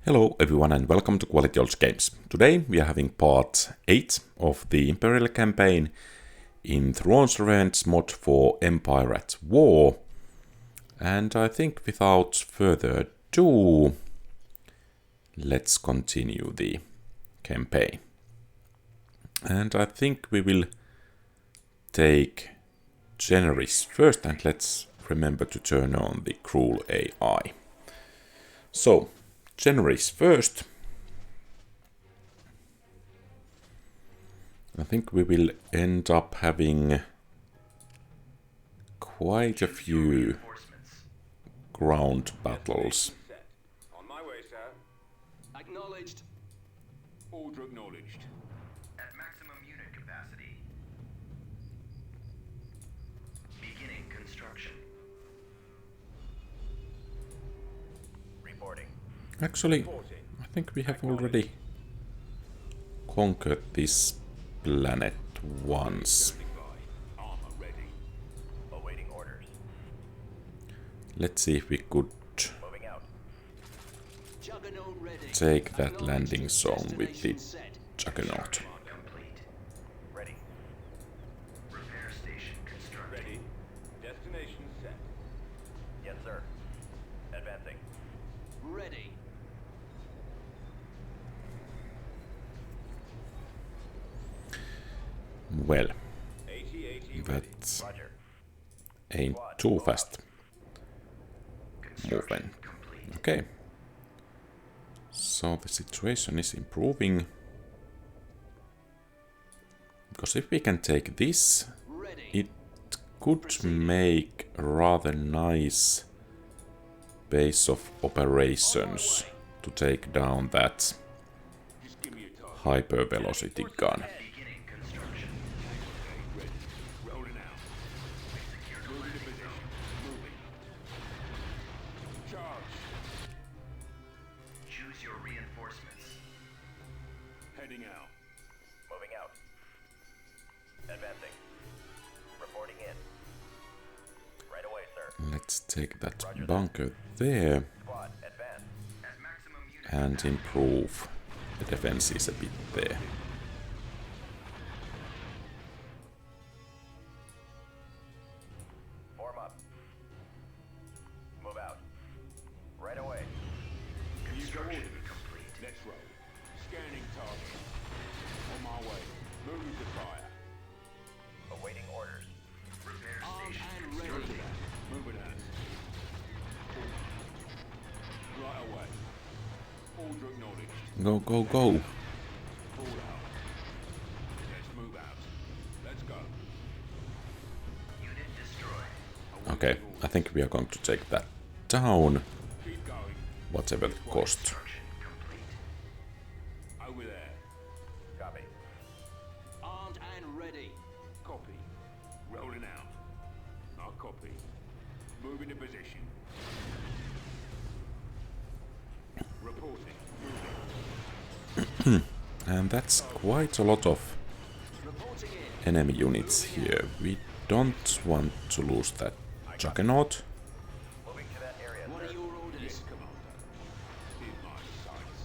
Hello everyone and welcome to QualityOldGames. Today we are having part 8 of the Imperial campaign in Thrawn's Revenge mod for Empire at War. And I think without further ado, let's continue the campaign. And I think we will take Generis first, and let's remember to turn on the cruel AI. So, Generis first. I think we will end up having quite a few ground battles. On my way, sir. Acknowledged. Order acknowledged. At maximum unit capacity. Beginning construction. Reporting. Actually, I think we have already conquered this planet once. Armor ready. Awaiting orders. Let's see if we could Moving out. Juggernaut ready. take that landing zone with the Juggernaut. Complete. Ready. Repair station constructed. Ready. Destination set. Yes, sir. Advancing. Ready. Well, 80 that Roger. ain't too fast moving. Complete. Okay. So the situation is improving. Because if we can take this, Ready. it could make a rather nice base of operations to take down that Just give me a target. hyper velocity gun. Beginning construction. Ready. Rolling out. Moving to position. Moving. Charge. Choose your reinforcements. Heading out. Moving out. Advancing. Reporting in. Right away, sir. Let's take that bunker there Squad, advance. At maximum unit. and improve the defenses a bit there. Form up. Move out. Right away. Construction complete. Let's roll. Scanning target. On my way. Moving to fire. Awaiting orders. Repair station And ready. Moving out. Right away. Order acknowledged. Go, go, go! Fall out. Let's move out. Let's go. unit destroyed. Okay, I think we are going to take that down, Keep going. whatever the cost. Construction complete. Over there. Copy. Armed and ready. Copy. Rolling out. I'll copy. Moving to position. Reporting. Moving. And that's quite a lot of Reporting in. enemy units here. We don't want to lose that Juggernaut. Moving to that area. What are your orders? Yes, Commander. In my sights.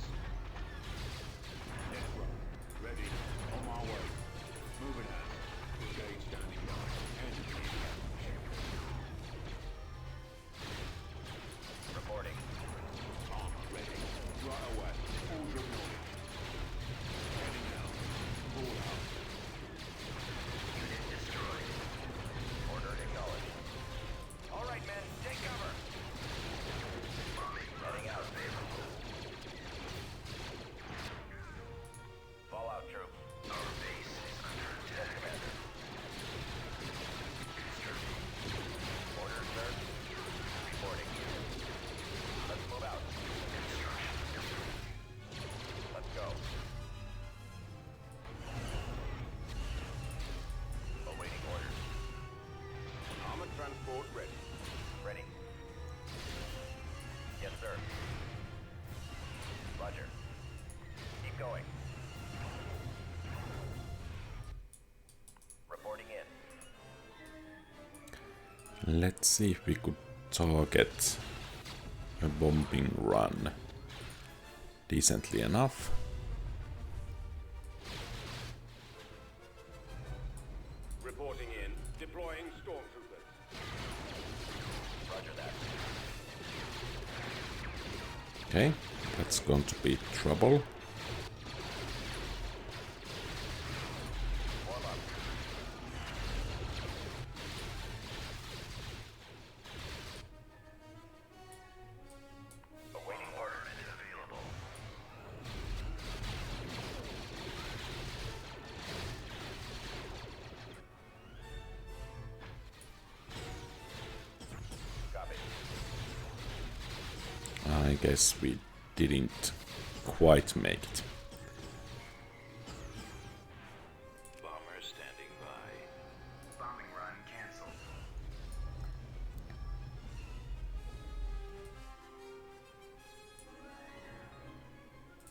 Let's roll. Ready. On my way. Moving out. Engage standing by. Enemy in. Reporting. Armor ready. Right away. Order acknowledged. Heading out. Fall out. Unit destroyed. Order acknowledged. All right, men. Take cover. Bombing. Heading out. Fallout troops. Our base is under attack. Commander. Construction. Orders, sir. Reporting. Let's move out. Construction. Let's go. Awaiting orders. Armor transport ready. Ready. Yes, sir. Roger. Keep going. Reporting in. Let's see if we could target a bombing run decently enough. Reporting in. Deploying stormtroopers. Roger that. Okay, that's going to be trouble. Warm up. Awaiting order available. Copy. I guess we didn't quite make it. Bomber standing by. Bombing run canceled.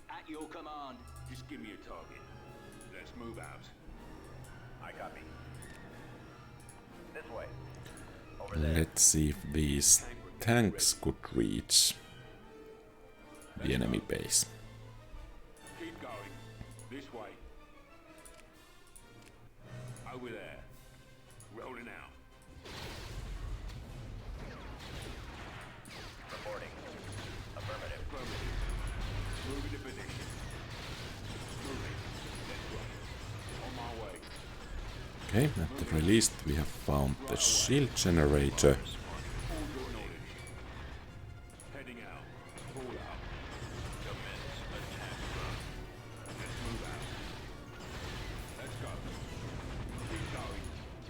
At your command. Just give me a target. Let's move out. I copy. This way. Over there. Let's see if these tanks could reach the enemy base. Keep going. This way. Over there. Rolling out. Reporting. Affirmative. Affirmative. Moving to position. Moving. Let's go. On my way. Okay, at the very least we have found the shield generator. All good knowledge. Heading out. Fall out. Commence attack run. Let's move out. Let's go. Keep going.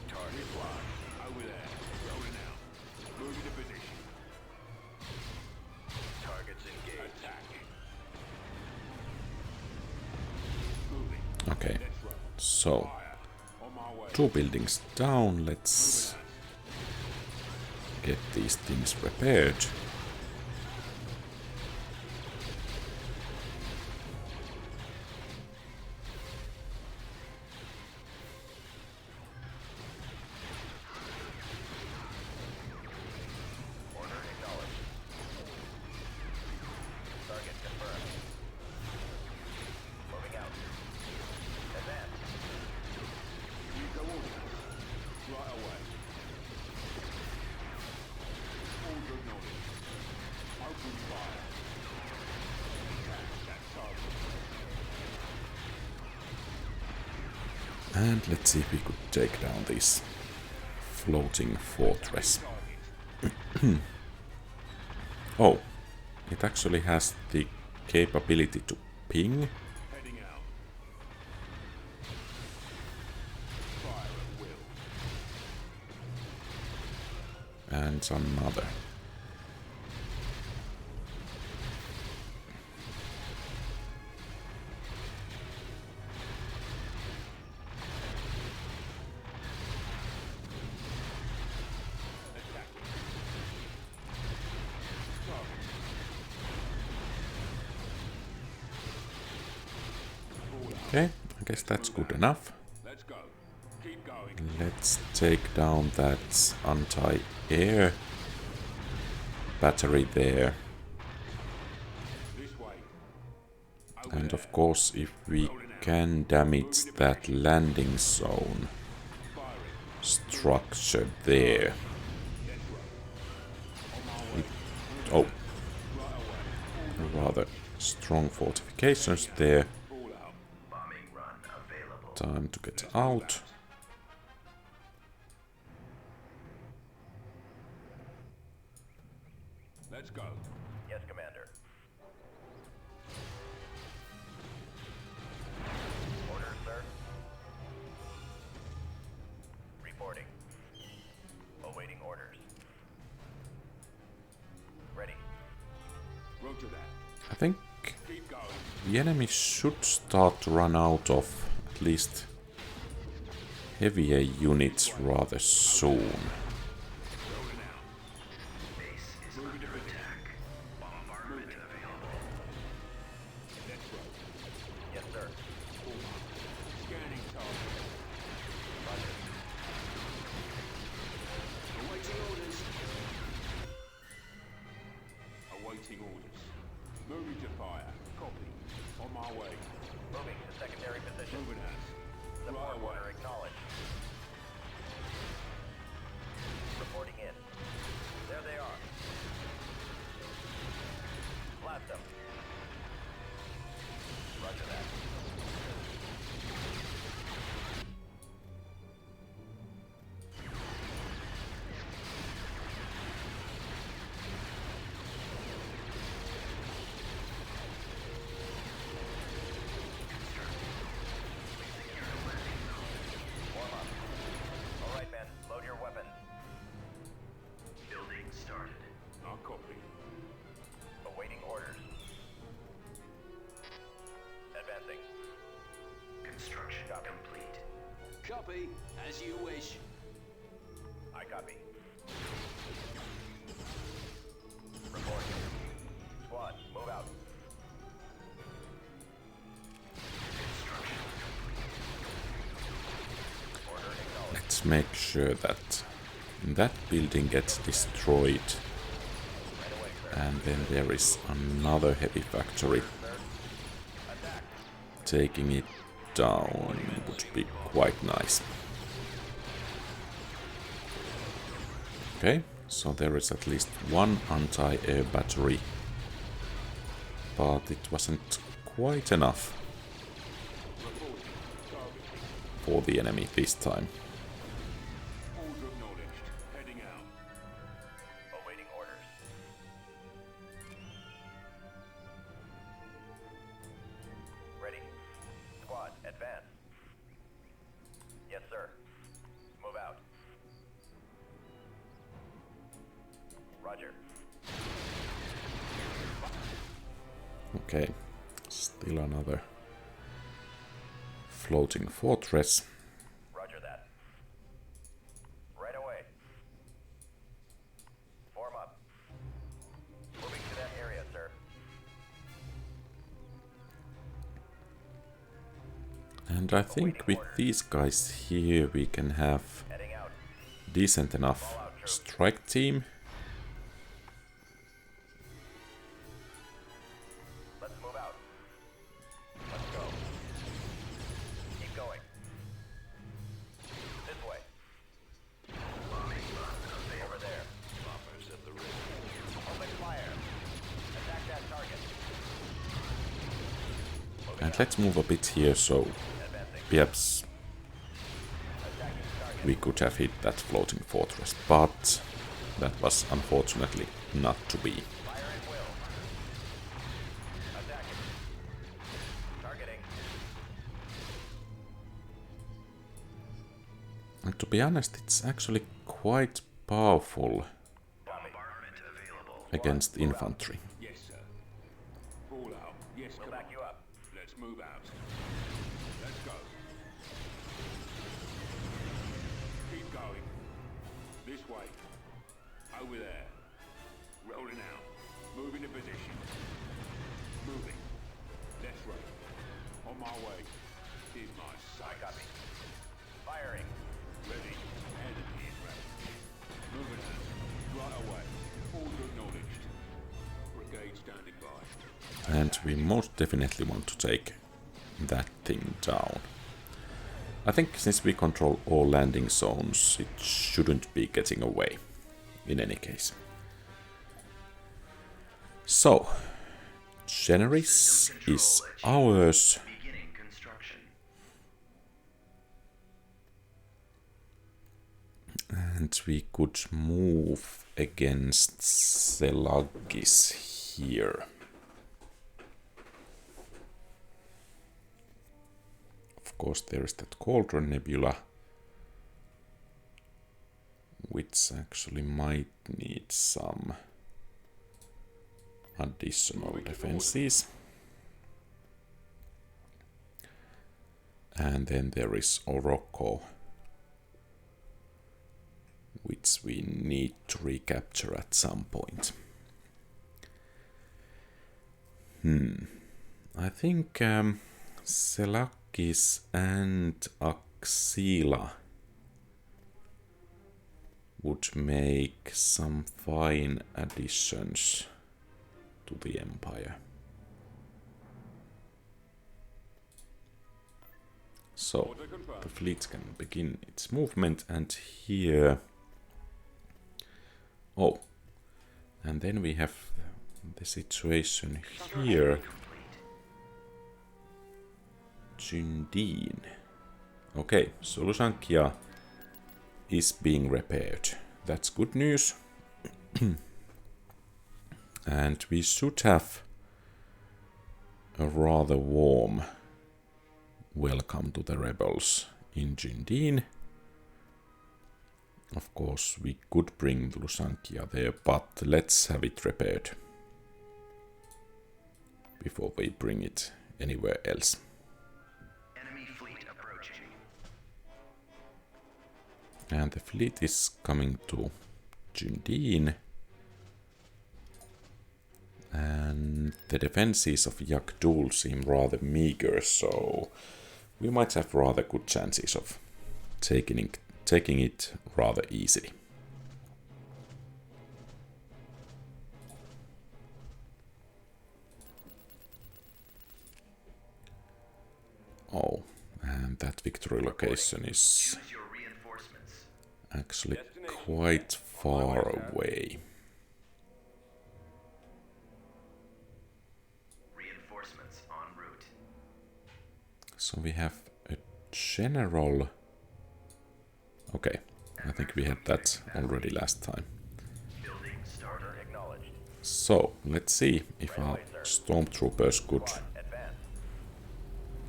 Target locked. Over there. Rolling out. Moving to position. Targets engaged. Attacking. Moving. Okay, Let's roll. so Fire. On my way. 2 buildings down. Let's get these things repaired. Order acknowledged. Target confirmed. Moving out. Advance. You go on. Right away. All good knowledge. Open fire. Attack that target. And let's see if we could take down this floating fortress. Target. Oh, it actually has the capability to ping. Heading out. Fire at will. And another. Attacking. Target. Fall out. Okay, I guess that's good enough. Let's go. Keep going. Let's take down that anti-air battery there. This way. Over And there. of course, if we can damage that landing zone Firing. structure there. Let's roll. On my way. Oh, Right away. rather strong fortifications there. Fall out. Bombing run available. Time to get out. Let's go. Yes, Commander. Order, sir. Reporting. Awaiting orders. Ready. Roger that. I think Keep going. the enemy should start to run out of at least heavier units rather soon. Rolling out. Base is under attack. Bombardment available. Let's roll. Yes, sir. Scanning target. Roger. Awaiting orders. Awaiting orders. Moving to fire. Copy. On my way. Moving to secondary position. Moving out. Support Right away. order acknowledged. Reporting in. There they are. Blast them. Roger that. Warm up. All right, men. Load your weapons. Building started. I'll copy. Awaiting orders. Advancing. Construction complete. Copy, as you wish. I copy. Reporting. Squad, move out. Order acknowledged. Let's make sure that that building gets destroyed. Right away, sir. And then there is another heavy factory. Sir. Attack. Taking it down would be quite nice. Okay, so there is at least one anti-air battery. But it wasn't quite enough for the enemy this time. Order acknowledged. Heading out. Awaiting orders. Ready. Squad, advance. Yes, sir. Move out. Roger. Okay, still another floating fortress. Roger that. Right away. Form up. Moving to that area, sir. And I think with these guys here we can have Heading out. decent enough strike team. Let's move out. Let's go. Keep going. This way. Over there. Bombers at the ready. Open fire. Attack that target. And let's move a bit here so Advancing. perhaps Attacking target. we could have hit that floating fortress, but that was unfortunately not to be. Fire at will. Attacking. Targeting. And to be honest, it's actually quite powerful Bombardment available. against infantry. Yes, sir. Fall out. Yes, We'll come back on. you up. Let's move out. Let's go. Keep going. This way. Over there. Rolling out. Moving to position. Moving. Left right. On my way. Here's my I sight. copy. Firing. Ready. Enemy is ready. Moving out. Right away. Order acknowledged. Brigade standing by. And we most definitely want to take that thing down. I think since we control all landing zones, it shouldn't be getting away, in any case. So, Generis is ours. Beginning construction. And we could move against Selagis here. Of course, there is that Cauldron Nebula, which actually might need some additional defenses. And then there is Oroko, which we need to recapture at some point. I think Selakis and Axila would make some fine additions to the Empire. So the fleet can begin its movement, and here... Oh, and then we have the situation here. Jundeen. Okay, so Lusankia is being repaired. That's good news. And we should have a rather warm welcome to the rebels in Jundeen. Of course, we could bring Lusankia there, but let's have it repaired before we bring it anywhere else. Enemy fleet approaching. And the fleet is coming to Jundeen. And the defenses of Yak-Dul seem rather meager, so we might have rather good chances of taking it rather easily. Oh, and that victory location is Choose your reinforcements. actually quite far away. Reinforcements en route. So we have a general... Okay, I think we had that already last time. Building starter acknowledged. So, let's see if our stormtroopers could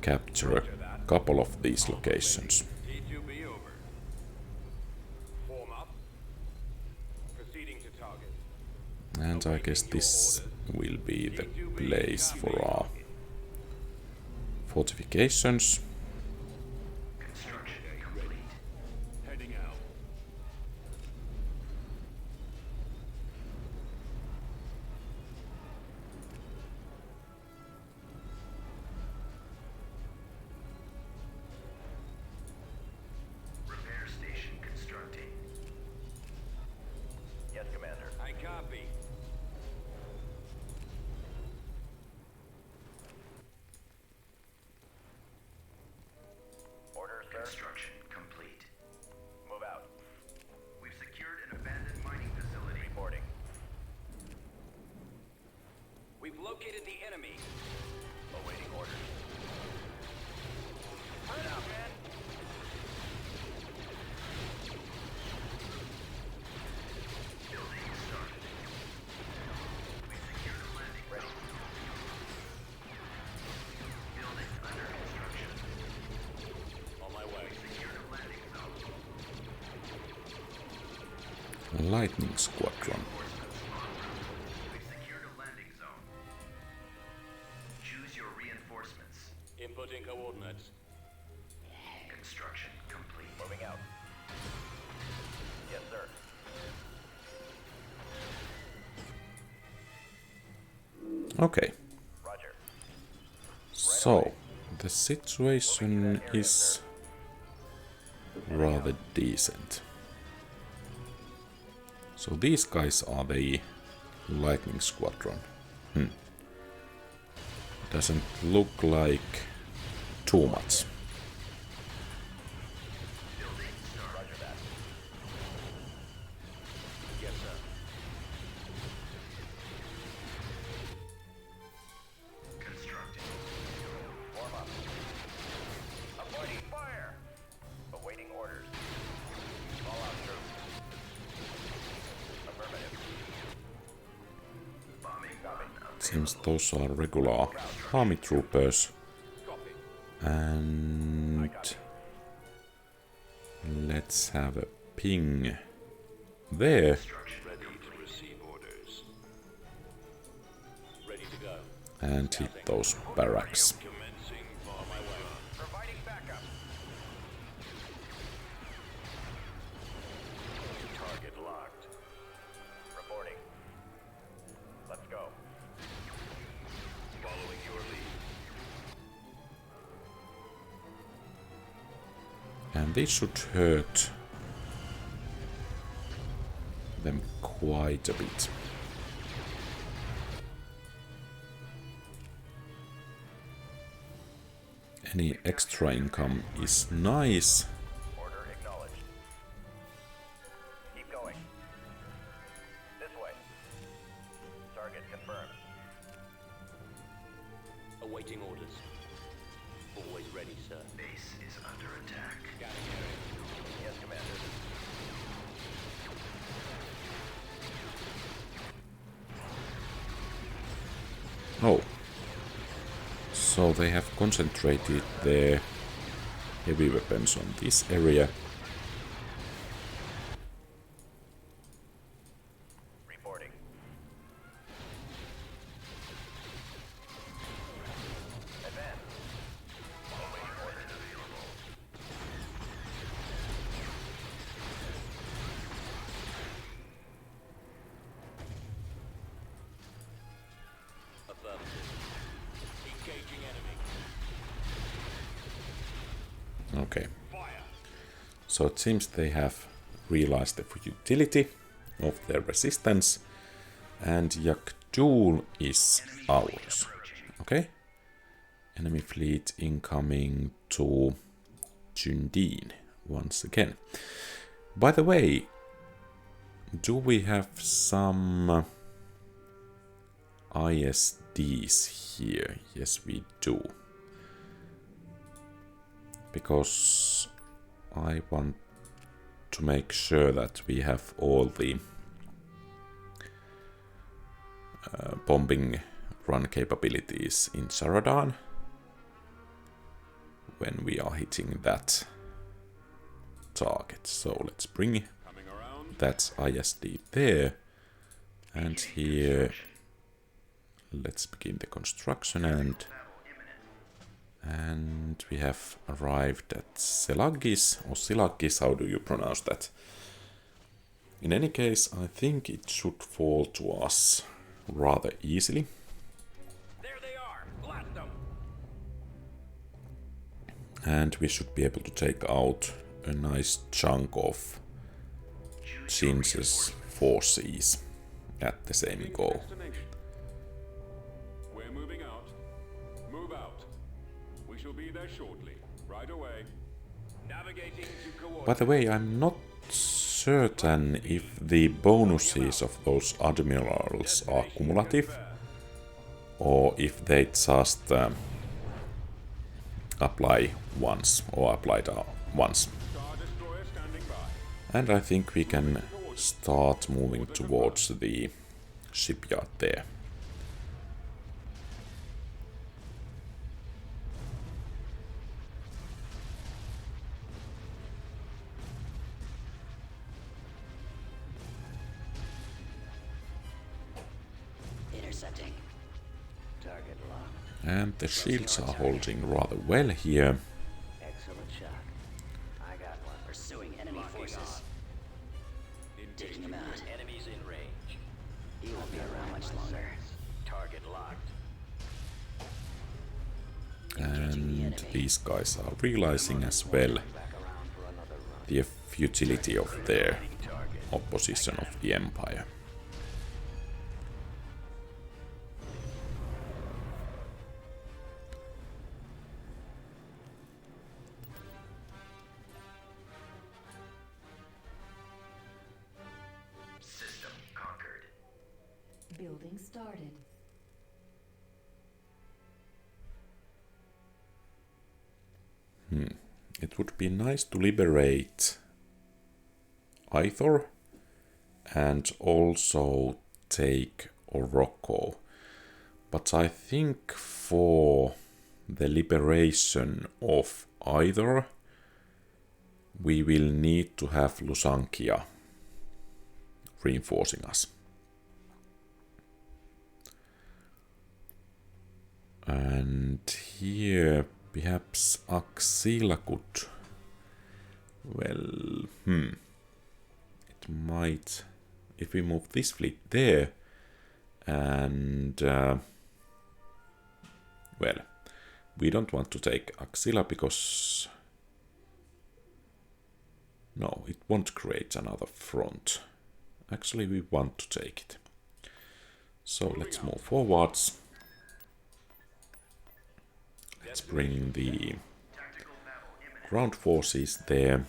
capture a couple of these locations. T2B over. Form up. Proceeding to target. And I guess this will be the place for our fortifications. Construction complete. Heading out. Repair station constructing. Yes, Commander. I copy. Orders, sir. Construction complete. Move out. We've secured an abandoned mining facility. Reporting. We've located the enemy. Awaiting orders. Turn it out, man. Building started. We secured a landing Ready. zone. Building under construction. On my way. Secured a landing zone. Lightning Squadron. We've secured a landing zone. Choose your reinforcements. Inputting coordinates. Construction complete. Moving out. Yes, sir. Okay, Roger. so the situation is rather decent. So these guys are the Lightning Squadron. Doesn't look like too much. Roger that. Yes, sir. Constructing. Warm up. Avoiding fire. Awaiting orders. All out troops. Affirmative. Bombing run available. Seems those are regular army troopers. Copy. And let's have a ping there Ready to receive orders. Ready to go. and hit those barracks. Commencing on my way. Providing backup. Target locked. Reporting. Let's go. Following your lead. And this should hurt them quite a bit. Any extra income is nice. Order acknowledged. Keep going. This way. Target confirmed. Awaiting orders. Always ready, sir. Base is under attack. Yes, Commander. Oh. So they have concentrated their heavy weapons on this area. Reporting. Advance. Awaiting orders. Affirmative. Engaging enemy. Okay. So it seems they have realized the futility of their resistance, and Yak'tul is ours. Okay. Enemy fleet incoming to Jundeen once again. By the way, do we have some ISDs here? Yes, we do. Because I want to make sure that we have all the bombing run capabilities in Saradan when we are hitting that target. So let's bring that ISD there, and here let's begin the construction, and we have arrived at Selagis, or Silagis, how do you pronounce that? In any case, I think it should fall to us rather easily. There they are. Blast them. And we should be able to take out a nice chunk of Zinj's forces at the same go. We're moving out. Move out. We shall be there shortly. Right away. Navigating to coordinate. By the way, I'm not certain if the bonuses of those admirals are cumulative, or if they just apply once, or applied once. Star Destroyer standing by. And I think we can start moving towards the shipyard there. Intercepting. Target locked. And the shields are holding rather well here. Excellent shot. I got one. Pursuing enemy forces. Taking him out. Enemies in range. He won't be around much longer. Target locked. And these guys are realizing as well the futility of their opposition of the Empire. System conquered. Building started. It would be nice to liberate Ithor and also take Oroko. But I think for the liberation of Ithor, we will need to have Lusankia reinforcing us. And here perhaps Axila could, well, it might, if we move this fleet there, and, well, we don't want to take Axila because, no, it won't create another front. Actually, we want to take it. So let's move forwards. let's bring the ground forces there.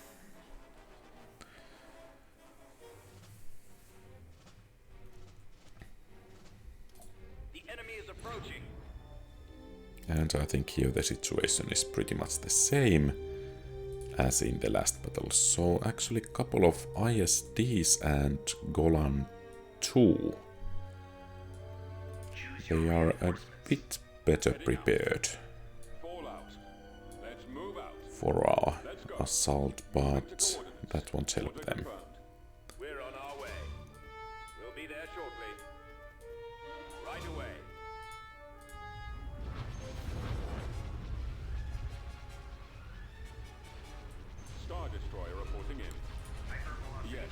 The enemy is approaching. And I think here the situation is pretty much the same as in the last battle. So actually a couple of ISDs and Golan 2. They are a bit better prepared Fallout. Let's move out. for our assault, but that won't help them. Confirmed. We're on our way. We'll be there shortly. Right away. Star Destroyer reporting in. Yes,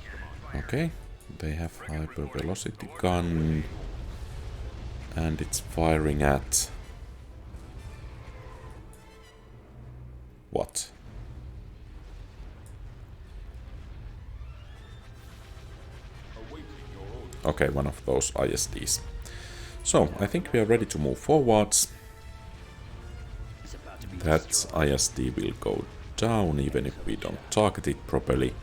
Commander. Okay, they have hyper velocity gun and it's firing at what? Awaiting your orders. Okay, one of those ISDs. So, I think we are ready to move forwards. It's about to be That destroyed. ISD will go down even if we don't target it properly.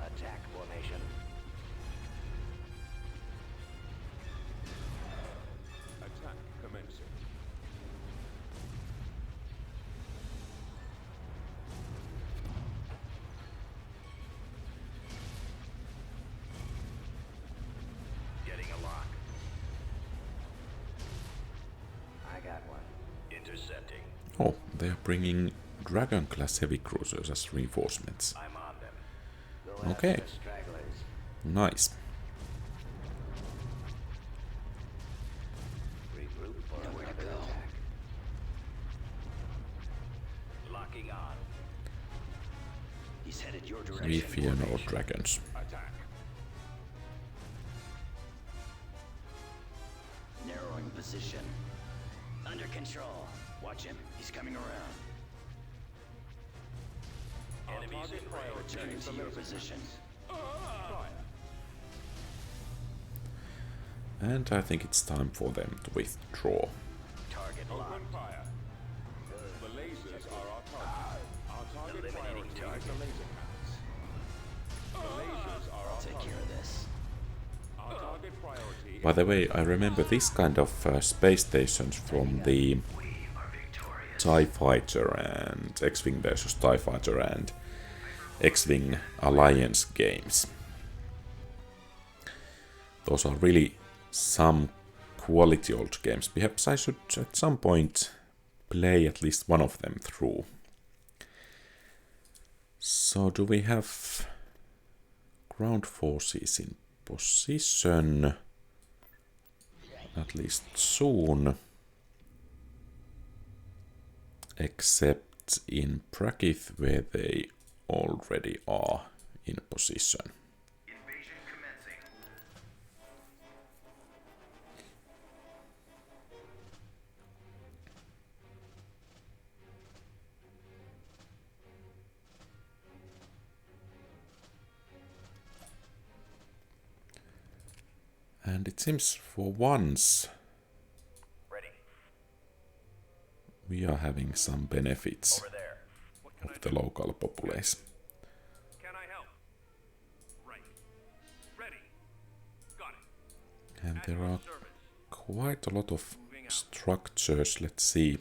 Attack formation. Attack commencing. Getting a lock. I got one. Intercepting. Oh, they are bringing Dragon class heavy cruisers as reinforcements. I'm on them. Go Okay. after the stragglers. Nice. Regroup for nowhere to go. Attack. Locking on. He's headed your We direction. fear no dragons. Attack. Narrowing position. Under control. Watch him. He's coming around. Enemies in range. Returning to your position. And I think it's time for them to withdraw. Target Open locked. fire. The lasers are our target. Our target Eliminating priority is the laser pads. The lasers are our Take target. care of this. Our target priority By the way, I remember this kind of space stations from the TIE Fighter and X-Wing versus TIE Fighter and X-Wing Alliance games. Those are really some quality old games. Perhaps I should at some point play at least one of them through. So do we have ground forces in position? At least soon. Except in Prakith where they already are in position. Invasion commencing. And it seems for once Ready. we are having some benefits Over there. of the local population. Can I help? Right. Ready. Got it. And there are Service. quite a lot of structures. Let's see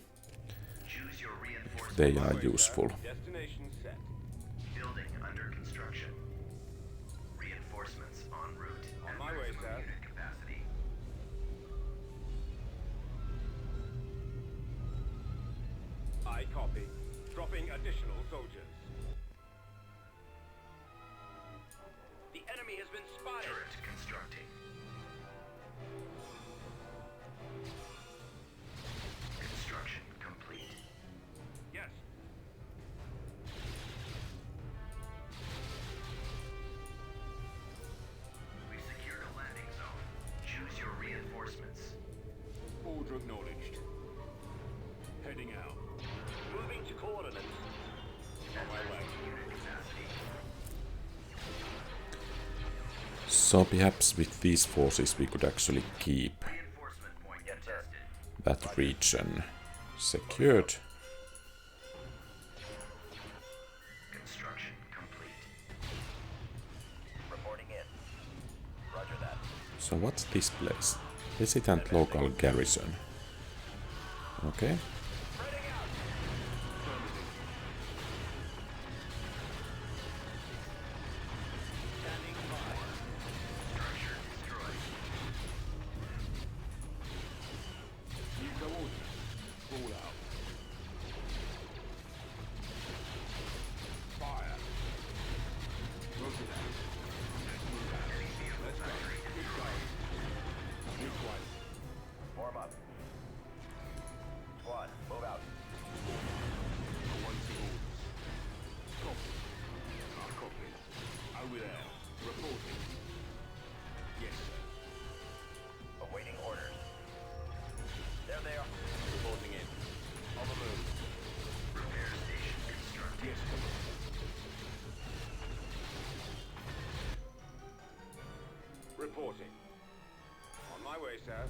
Choose your if reinforcement. they are useful. Destination set. Building under construction. Reinforcements en route. On at my way, maximum sir. unit capacity. I copy. Dropping additional soldiers. The enemy has been spotted. Turret constructing. Construction complete. Yes. We've secured a landing zone. Choose your reinforcements. Order acknowledged. Heading out. Moving to coordinates. On my way. Unit capacity. So perhaps with these forces we could actually keep Reinforcement point contested. that region secured. Construction complete. Reporting in. Roger that. So what's this place? Resident local garrison. Okay. Structure destroyed. Use the orders. Fall out. Fire. Roger that. Let's move out. Let's go. Keep going. This way. Form up. Squad, move out. Awaiting orders. Copy. Copy. Over there. Reporting. Yes, sir. Awaiting orders. There they are. Reporting in. On the move. Repair station constructed. Yes, sir. Reporting. On my way, sir.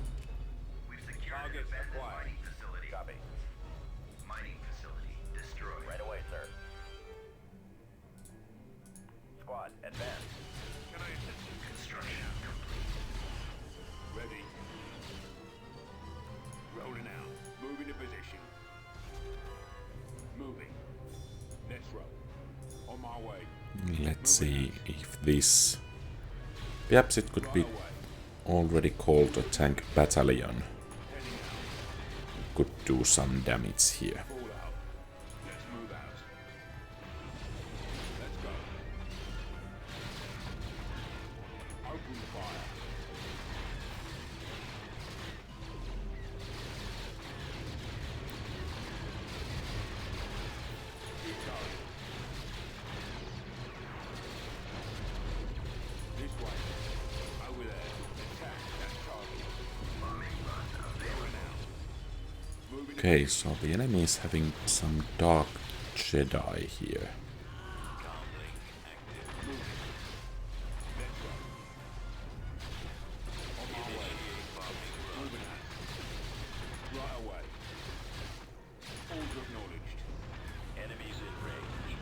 We've secured an Targets abandoned acquired. mining facility. Copy. Mining facility destroyed. Right away, sir. Squad, advance. Can I assist you? Construction complete. Ready. Rolling out. Moving to position. Moving. Let's roll. On my way. Let's see if this... Perhaps it could be Right away. already called a tank battalion. Heading out. Could do some damage here. Fall out. Let's move out. Let's go. Open fire. Keep going. This way. Over there. Attack that target. Bombing run available. Going out. Moving Okay, so the enemy is having some dark Jedi here. Let's go. On my way. Moving out. Right away. Order acknowledged. Enemies in range.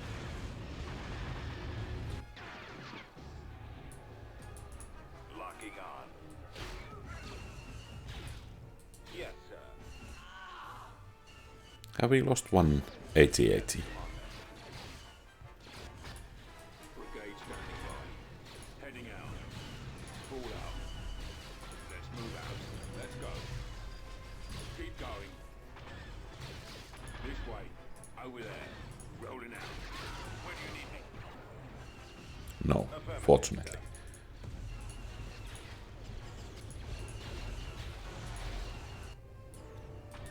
Locking on. Yes, sir. Have we lost one 8080? Brigade standing by. Heading out. Fall out. Let's move out. Let's go. Keep going. This way. Over there. Rolling out. Where do you need me? No, fortunately.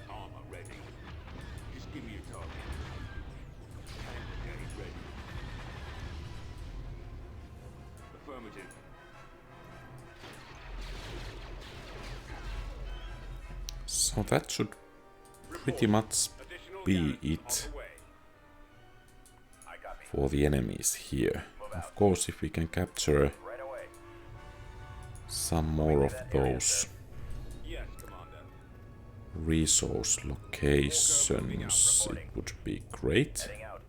Armor ready. Just give me a target. Tank brigade ready. Affirmative. So that should pretty much Additional be units it on the way. I copy. for the enemies here. Of course, if we can capture Right away. some more of those Yes, Commander. resource locations, it would be great. Heading out.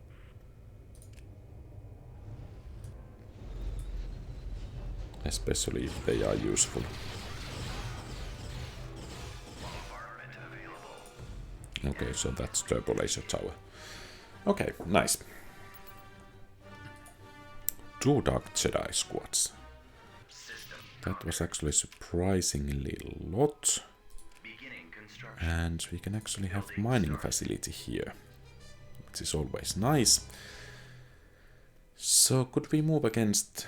Especially if they are useful. Bombardment available. Okay, so that's Turbo Laser Tower. Okay, nice. 2 Dark Jedi squads. System That was actually surprisingly a lot. beginning construction. And we can actually have mining facility here, which is always nice. So could we move against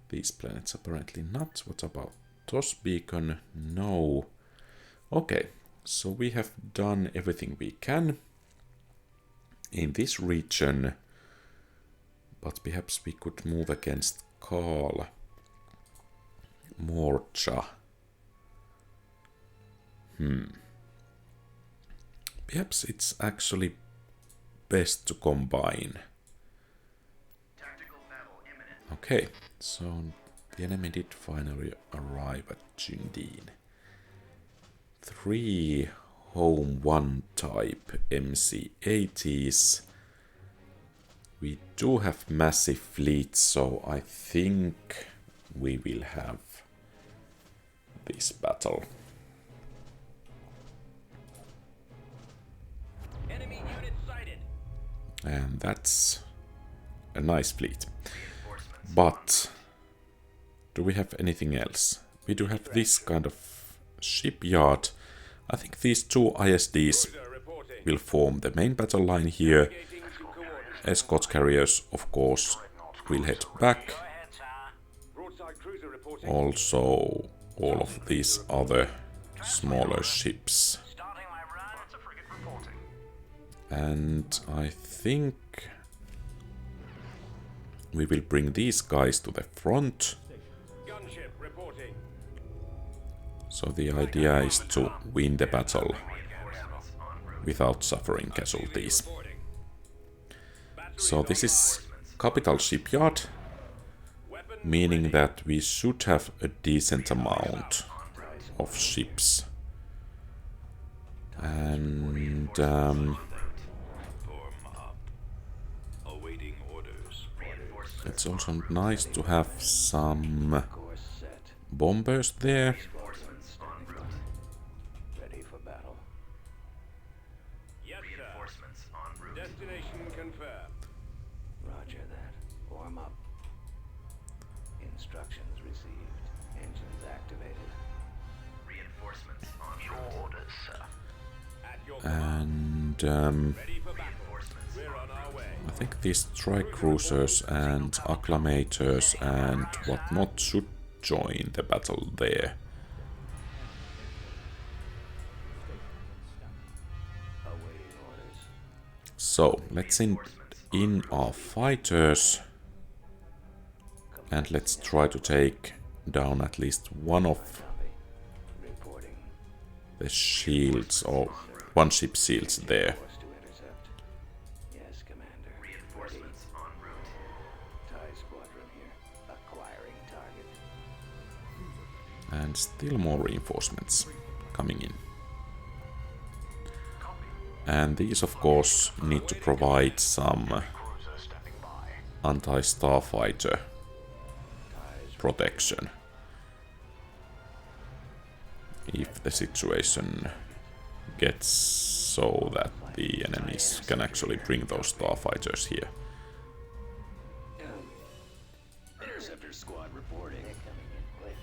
these planets? Apparently not. What about TOS beacon? No. Okay, so we have done everything we can in this region, but perhaps we could move against Karl Morcha. Perhaps it's actually best to combine. Tactical battle imminent. Okay, so the enemy did finally arrive at Jundeen. 3 Home 1 type MC-80s. We do have massive fleets, so I think we will have this battle. Enemy unit sighted. And that's a nice fleet. But do we have anything else? We do have this kind of shipyard. I think these two ISDs will form the main battle line here. Escort carriers, of course, will head back. Also, all of these other smaller ships. And I think we will bring these guys to the front. So the idea is to win the battle without suffering casualties. So this is capital shipyard, meaning that we should have a decent amount of ships. And it's also nice to have some bombers there. Ready for battle. Yes, sir. Destination confirmed. Roger that. Warm up. Instructions received. Engines activated. Reinforcements on your orders, sir. At your And ready for battle. We're on our way. I think these strike cruisers and acclamators and whatnot should join the battle there. Awaiting orders. So let's send in our fighters and let's try to take down at least one of Copy. Reporting. the shields or one ship shields there. Force to intercept. Yes, Commander. Reinforcements en route. TIE squadron here. Acquiring target. And still more reinforcements coming in. And these of course need to provide some anti-starfighter protection if the situation gets so that the enemies can actually bring those starfighters here. Interceptor squad reporting. Coming in quick.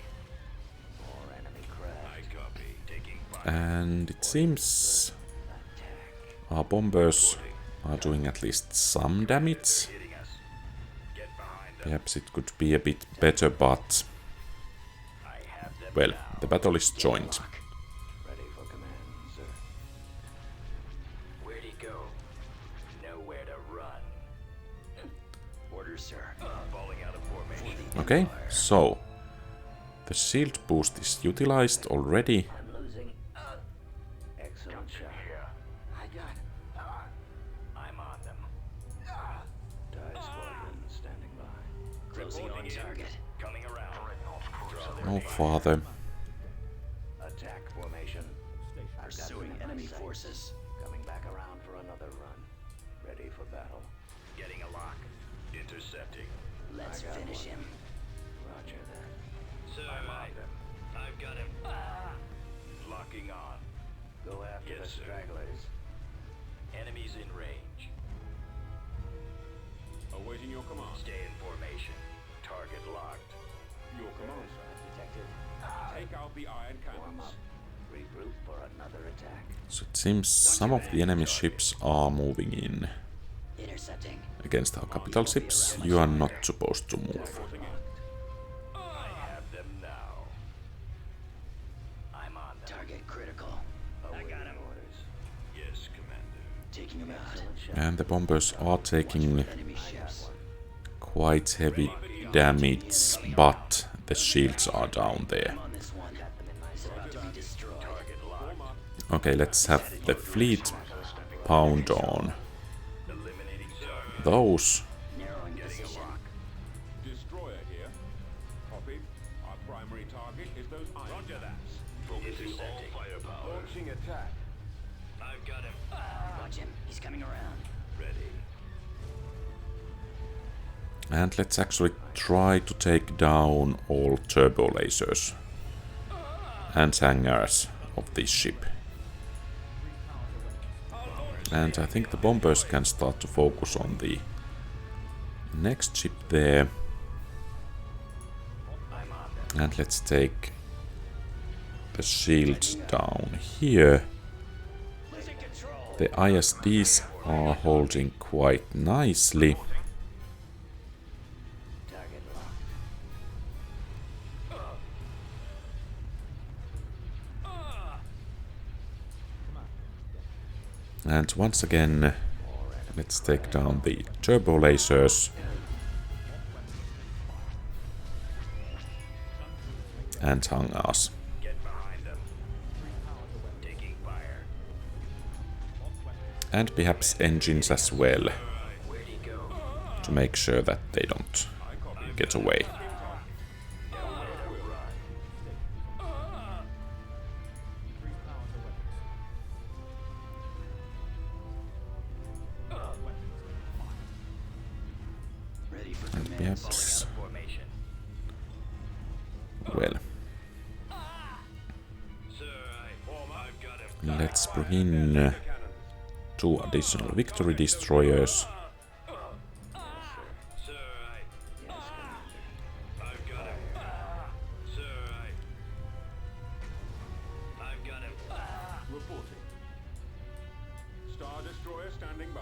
More enemy craft. I copy. Taking And it seems our bombers are doing at least some damage. hitting us. Get behind us. Perhaps it could be a bit better, but I have them well, now. the battle is joined. Ready for command, sir. Where'd he go? Nowhere to run. Orders, sir. Falling out of formation. Okay, so the shield boost is utilized already. I'm losing. Excellent shot. I got. I'm on them. TIE squadron standing by. Closing on target. Coming around. Oh, father. Attack formation. Pursuing enemy forces. Coming back around for another run. Ready for battle. Getting a lock. Intercepting. Let's finish him. Roger that. Sir, I'm on them. I've got him. Locking on. Go after Yes, the sir. stragglers. Enemies in range. Awaiting your command. Stay in formation. Target locked. Your command, sir. Detected. Take out the iron Warm cannons. up. Regroup for another attack. So it seems some of the enemy ships are moving in. Intercepting. Against our capital ships, you are not supposed to move. I have them now. I'm on them. Target critical. I got him. Orders. Yes, Commander. Taking him out. And the bombers are taking Enemy ships. quite heavy damage, but the shields are down there. On this one. It's about to be destroyed. Target locked. Okay, let's have the fleet pound on Eliminating target. those. Narrowing position. Destroyer here. Copy. Our primary target is those iron. Roger that. Focusing all firepower. Launching attack. coming around. Ready. And let's actually try to take down all turbo lasers and hangars of this ship. And I think the bombers can start to focus on the next ship there. And let's take the shields down here. The ISDs are holding quite nicely. Target locked. And once again, let's take down the turbo lasers. And hangars. Get behind them. Taking fire. And perhaps engines as well, Where'd he go? to make sure that they don't get away. Ready for And command. perhaps, Formation. well, let's bring in 2 additional victory destroyers. Reporting. Star Destroyer standing by.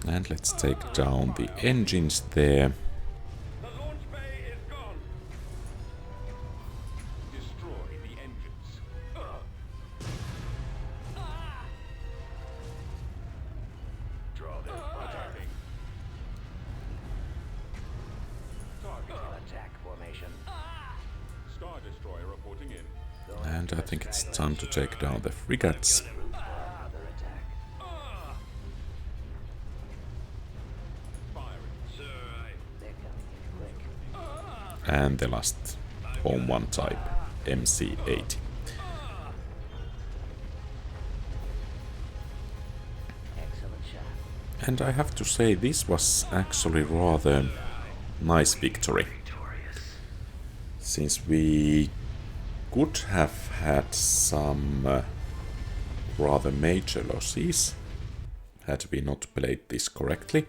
And let's take down the engines there. The launch bay is gone. Destroy the engines. Draw them. Attacking. Target. Attack formation. Star Destroyer reporting in. And I think it's time to take down the frigates. Another attack. Firing. They're coming in quick. And the last Home 1 type, MC-80. Excellent shot. And I have to say, this was actually rather nice victory. Since we could have had some rather major losses had we not played this correctly.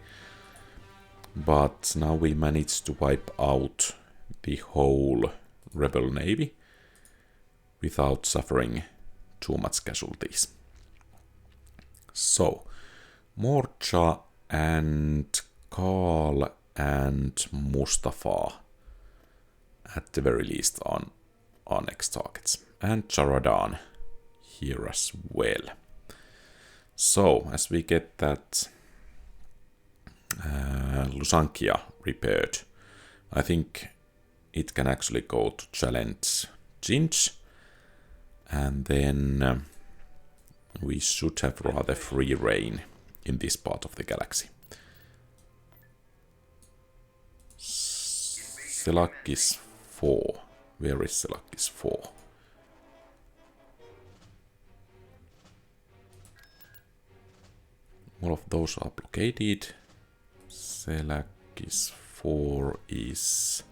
But now we managed to wipe out the whole rebel navy without suffering too much casualties. So, Morcha and Karl and Mustafa at the very least on our next targets. And Charadan here as well. So, as we get that Lusankia repaired, I think it can actually go to challenge Zinj, and then we should have rather free reign in this part of the galaxy. Selakis 4. Where is Selakis 4? All of those are blockaded. Selakis 4 is...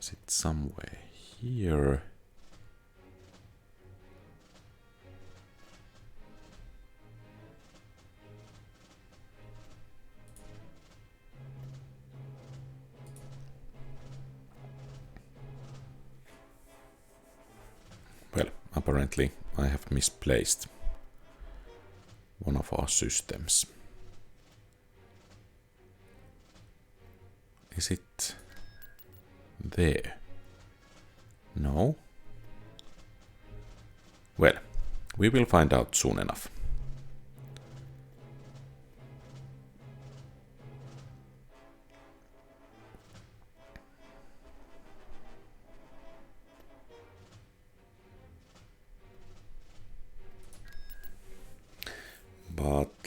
Is it somewhere here? Well, apparently I have misplaced one of our systems. Is it there? No? Well, we will find out soon enough.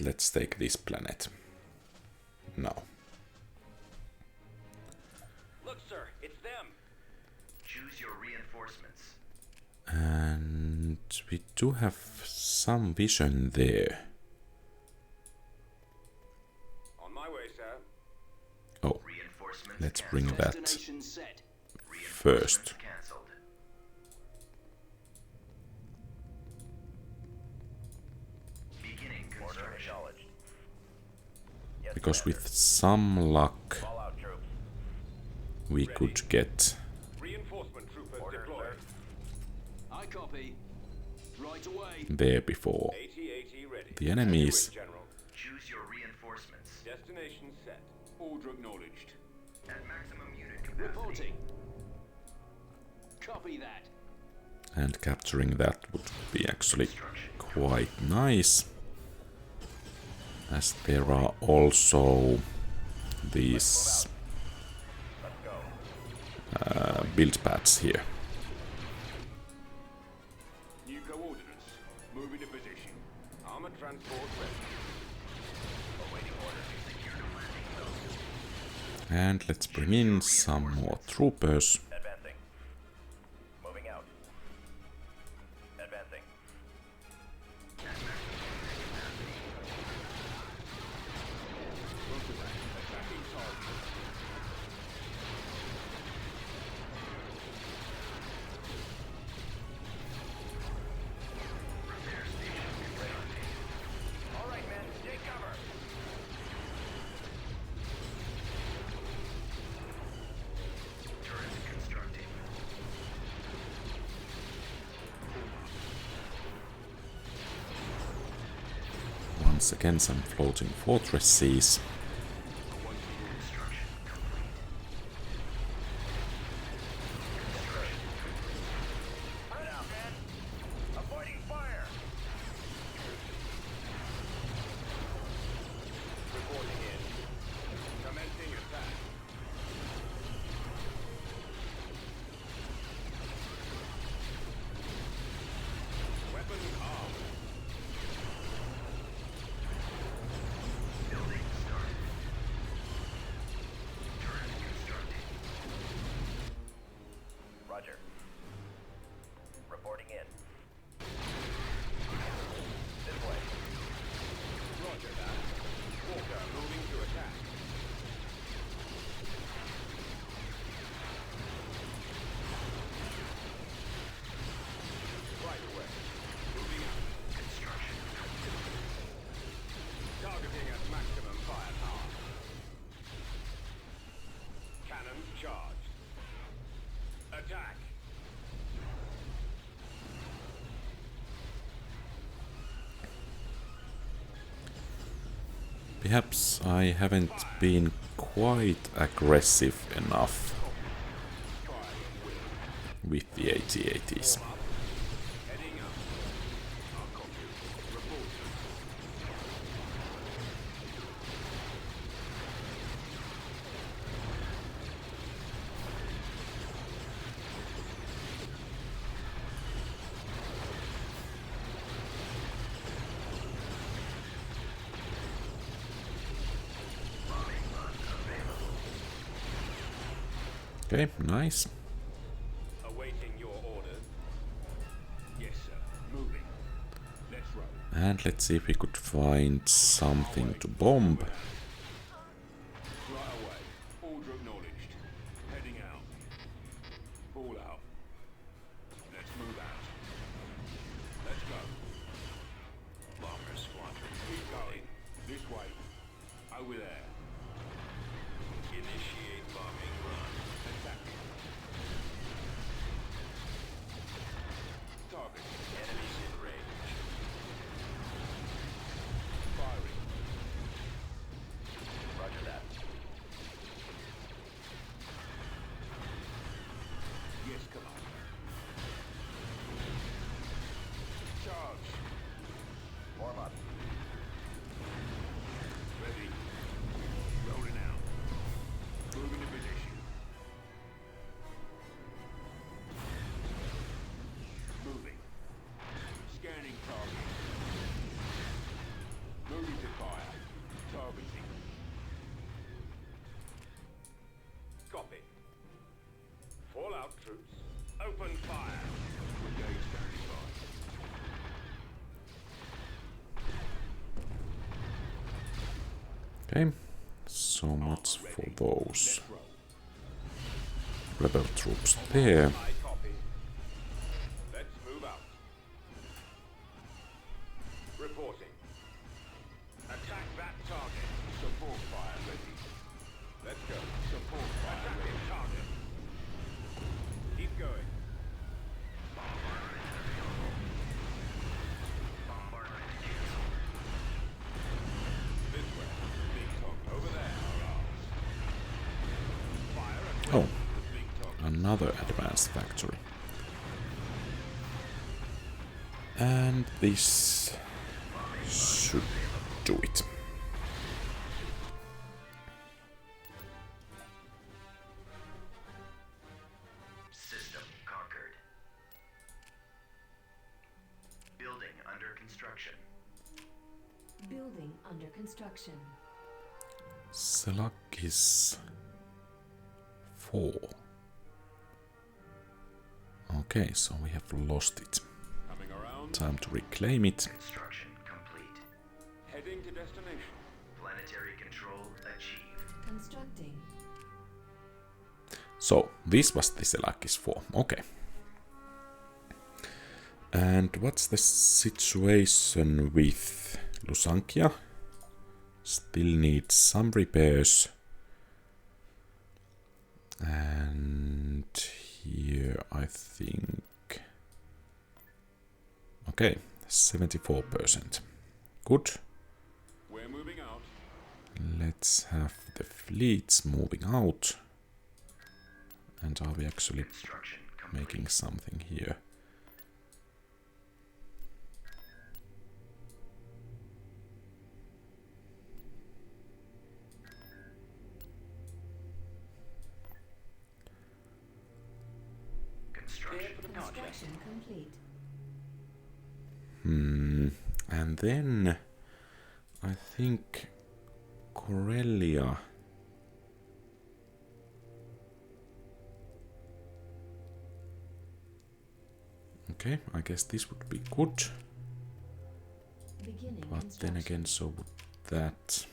let's take this planet. No. Look, sir, it's them. Choose your reinforcements. And we do have some vision there. On my way, sir. Oh, Reinforcements let's canceled. bring that Destination set. first. Reinforcements canceled. Beginning construction. Because with some luck Fallout troops. we could get Reinforcement troopers deployed. I copy. Right away. there before. AT-AT ready. The enemies. General. Choose your reinforcements. Destination set. Order acknowledged. At maximum unit capacity. Reporting. Copy that. And capturing that would be actually quite nice. As there are also these build pads here. New coordinates. Moving to position. Armor transport ready. Awaiting order. Secure the landing zone. And let's bring in some more troopers. Advancing. Moving out. Advancing. Attacking target. All right, men, take cover. Turret constructing. Once again some floating fortresses. Construction complete. Turn out, man. Avoiding fire. Reporting in. Commencing attack. Weapon armed. Building started. Turret constructing. Roger. Reporting in. This way. Roger that. Walker moving to attack. Right away. Moving out. Construction complete. Targeting at maximum firepower. Cannons charged. Attack. Perhaps I haven't been quite aggressive enough with the AT-ATs. Heading up. Our copy. Reporting. Okay, nice. Awaiting your orders. Yes, sir. Moving. Let's roll. And let's see if we could find something to bomb. Right away. Order acknowledged. Heading out. Fall out. Let's move out. Let's go. Bomber squadron. Keep going. This way. Over there. Initiate bombing run. Attacking. Target. Enemies in range. Firing. Roger that. Yes, Commander. Charge. Warm up. Ready. Rolling out. Moving to position. Moving. Scanning target. Moving to troops. Open fire. Brigade standing by. Okay, so much for those rebel troops there. I copy. Let's move out. Reporting. Attack that target. Support fire ready. Let's go. Support fire ready. Target. Keep going. This way. Big talk over there. Fire at Oh, the big talk. another advanced factory. And this should do it. System conquered. Building under construction. Building under construction. Selakis 4. Okay, so we have lost it. Coming around. Time to reclaim it. Construction complete. Heading to destination. Planetary control achieved. Constructing. So, this was the Selakis 4. Okay. And what's the situation with Lusankia? Still needs some repairs. And here I think... Okay, 74%. Good. We're moving out. Let's have the fleets moving out. And are we actually Construction complete. making something here? Construction Construction complete. And then I think Corellia. Okay, I guess this would be good. Beginning But then construction. again, so would that.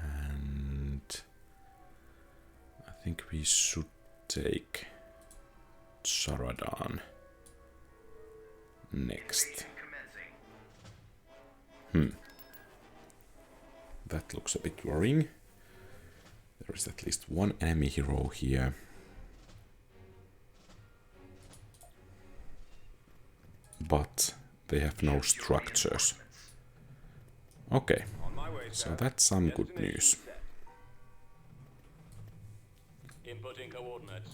And I think we should take Sharadan next. commencing. That looks a bit worrying. There is at least one enemy hero here. But they have no structures. Okay, On my way, so sir. that's some good news. Destination set. Inputting coordinates.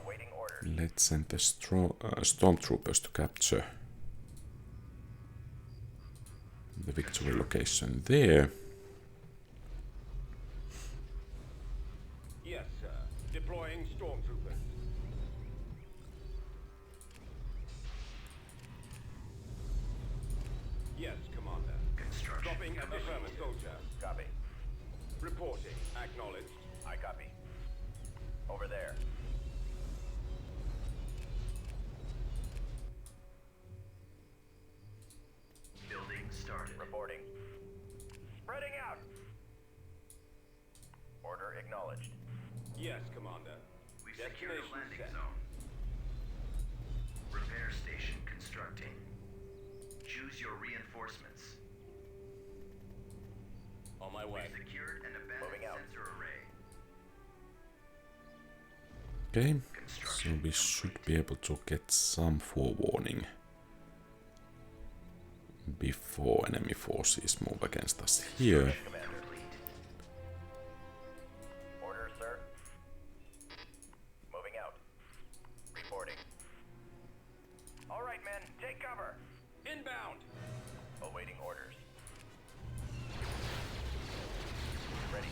Awaiting orders. Let's send the stormtroopers to capture the victory location there. Yes, sir. Deploying stormtroopers. Yes, Commander. Construction Dropping at the Affirmative, soldier. Copy. Reporting. Acknowledged. I copy. Over there. Building started. Reporting. Spreading out. Order acknowledged. Yes, Commander. We've secured a Destination landing set. zone. Repair station constructing. Choose your reinforcements. On my way. We've secured an abandoned Moving out. sensor array. Okay, so Construction we should complete. be able to get some forewarning before enemy forces move against us here. Commander. Complete. Order, sir. Moving out. Reporting. All right, men. Take cover. Inbound. Awaiting orders. Ready.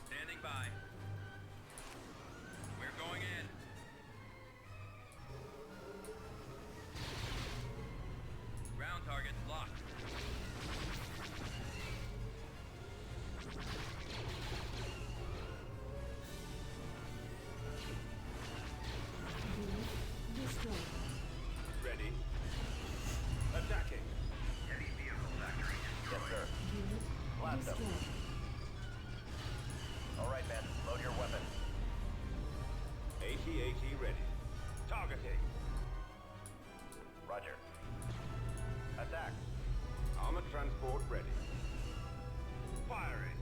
Standing by. We're going in. Ground target locked. Got them. destroyed. All right, men. Load your weapon. AT-AT ready. Targeting. Roger. Attack. Armored transport ready. Firing.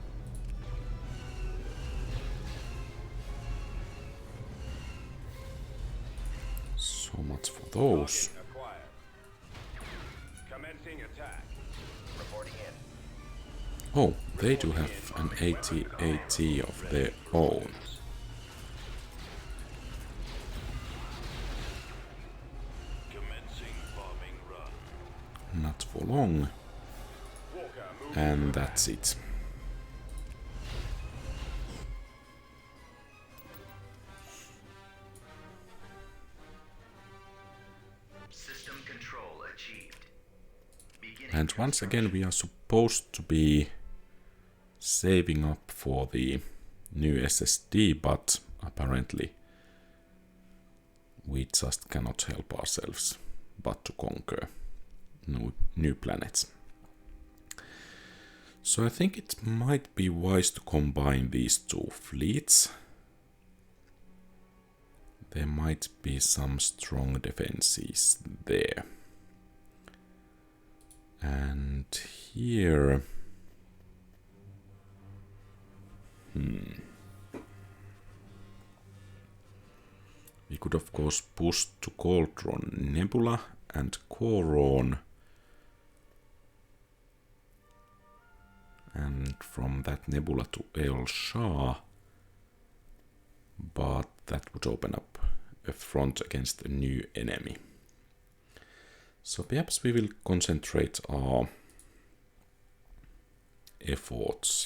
So much for those. Target acquired. Commencing attack. Reporting in. Oh, they do have an AT-AT of their own. Commencing bombing run. Not for long. Walker moving. And that's it. System control achieved. Beginning And once again we are supposed to be saving up for the new SSD, but apparently we just cannot help ourselves but to conquer new planets. So I think it might be wise to combine these two fleets. There might be some strong defenses there. And here... We could of course push to Cauldron Nebula and Coron. And from that Nebula to El Shah. But that would open up a front against a new enemy. So perhaps we will concentrate our efforts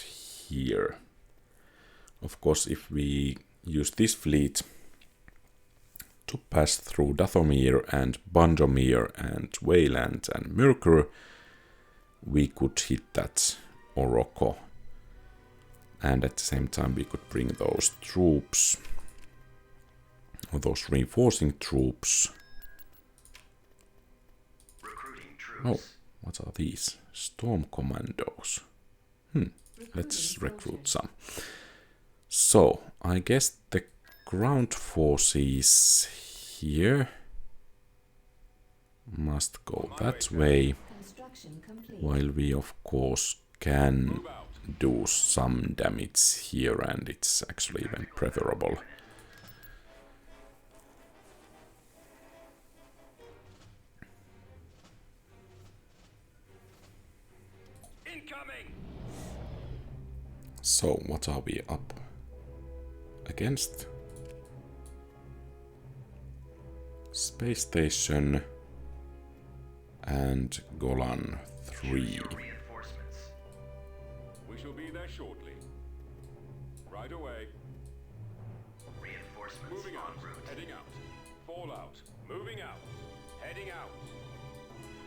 here. Of course, if we use this fleet to pass through Dathomir and Bandomir and Wayland and Myrkur, we could hit that Oroco. And at the same time we could bring those troops, or those reinforcing troops. recruiting troops. Oh, what are these? Storm Commandos. Let's recruit some. So, I guess the ground forces here must go that way, Construction complete. while we of course can do some damage here, and it's actually even preferable. Incoming! So, what are we up against? Space Station and Golan 3. Your reinforcements. We shall be there shortly. Right away. Reinforcements Moving out. en route. Heading out. Fall out. Moving out. Heading out.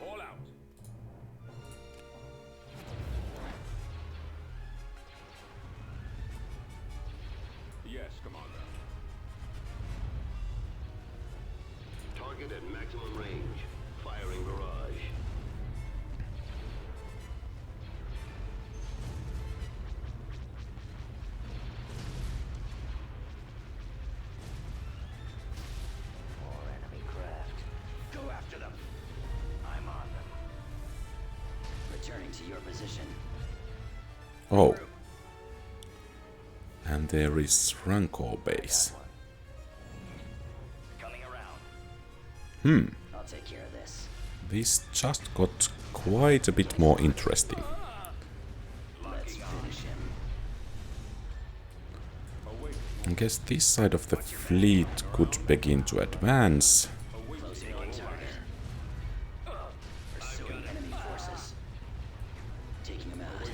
Fall out. Yes, Commander. Target at maximum range. Firing barrage. More enemy craft. Go after them. I'm on them. Returning to your position. Oh. And there is Rancor Base. Coming around. I'll take care of this. This just got quite a bit more interesting. Let's finish him. I guess this side of the fleet could begin to advance. Closing on target. Pursuing enemy forces. Taking them out.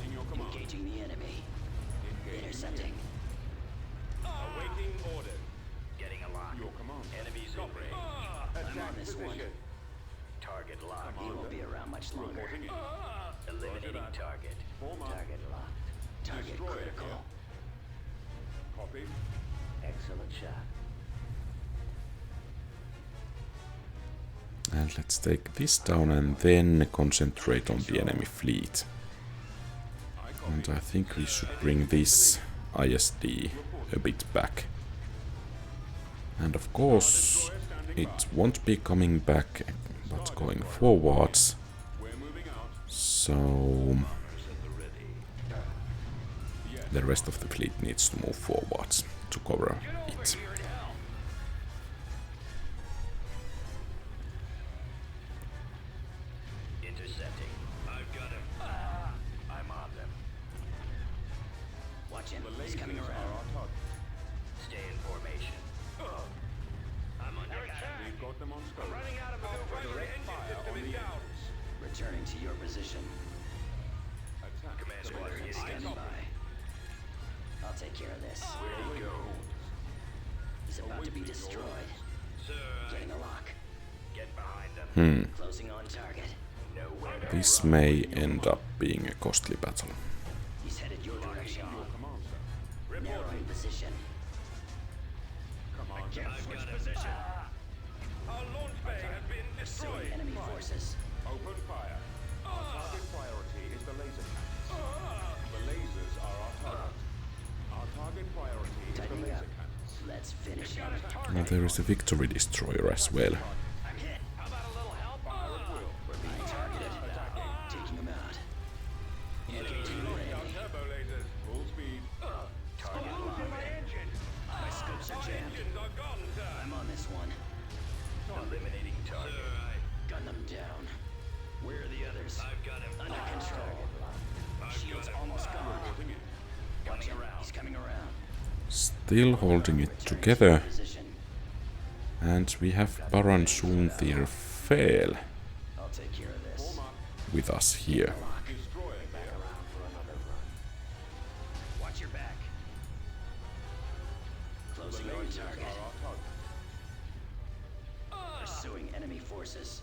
Engaging the enemy. Intercepting. Awaiting orders. Getting a lock. Your command. Enemies in range. I'm on this one. Target locked. He won't be around much longer. Reporting in. Eliminating target. Form up. Target locked. Target Destroyer critical. here. Copy. Excellent shot. And let's take this down and then concentrate on the enemy fleet. I copy. And I think we should bring this ISD a bit back. And of course, it won't be coming back, but going forwards. So the rest of the fleet needs to move forwards to cover it. Intercepting. I've got him. I'm on them. Watch him. He's coming around. Stay in formation. I'm under attack. We've got them on scope. Running out of direct fire on the down. Returning to your position. Attack. Command squadron is standing by. I'll take care of this. Where he goes. He's about to be destroyed. Sir, getting a lock. Get behind them. Closing on target. Nowhere to This may end up being a costly battle. He's headed your direction. Your command, sir. Narrowing position. Come on, I've got position. Our launch bay has been destroyed. Enemy forces. Open fire. Our target priority is the laser cannons. The lasers are our target. Our target priority is the Tightening laser up. cannons. Let's finish him. Now there is a victory destroyer as well. I'm hit. How about a little help? Fire at will. We're being targeted. Taking him out. Entering ready. Turbo lasers. Full speed. Target locked. My scopes are jammed. I'm on this one. Eliminating target. Gun them down. Where are the others? I've got him. Under control. Shield's almost gone. Watch him. He's coming around. Still holding it together. Position. And we have Baron Sunthir Fail I'll take care of this. with us here. Destroyer back around for another run. Watch your back. Closing on target. Our target. Pursuing enemy forces.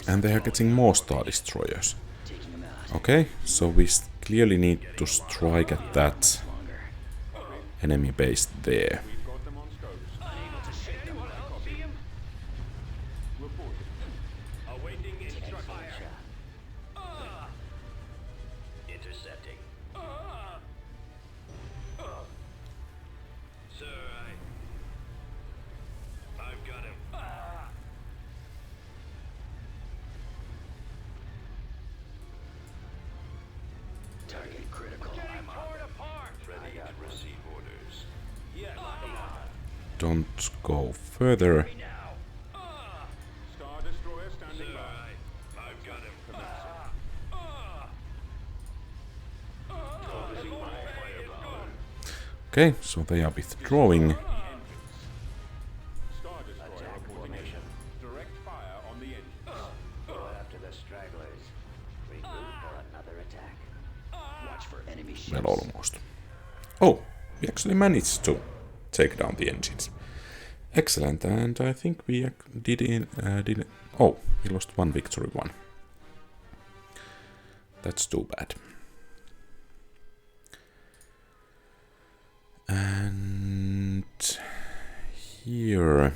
And they are getting more Star Destroyers. Taking him out. Okay, so we clearly need to strike at that Longer. enemy base there. We've got them on scopes. Unable to shake them. Reporting. Awaiting instruction. Intercepting. Sir, I've got him. Target critical. I'm on apart. Ready to receive orders. Yes. Don't go further. Now. Star Destroyer standing by. I've got him. Okay, so they are withdrawing. Star Destroyer reporting in. Direct fire on the engines. Go after the stragglers. Regroup for another attack. Watch for enemy ships. Well, almost. Oh, we actually managed to take down the engines. Excellent, and I think we did. Oh, we lost one victory one. That's too bad. And here,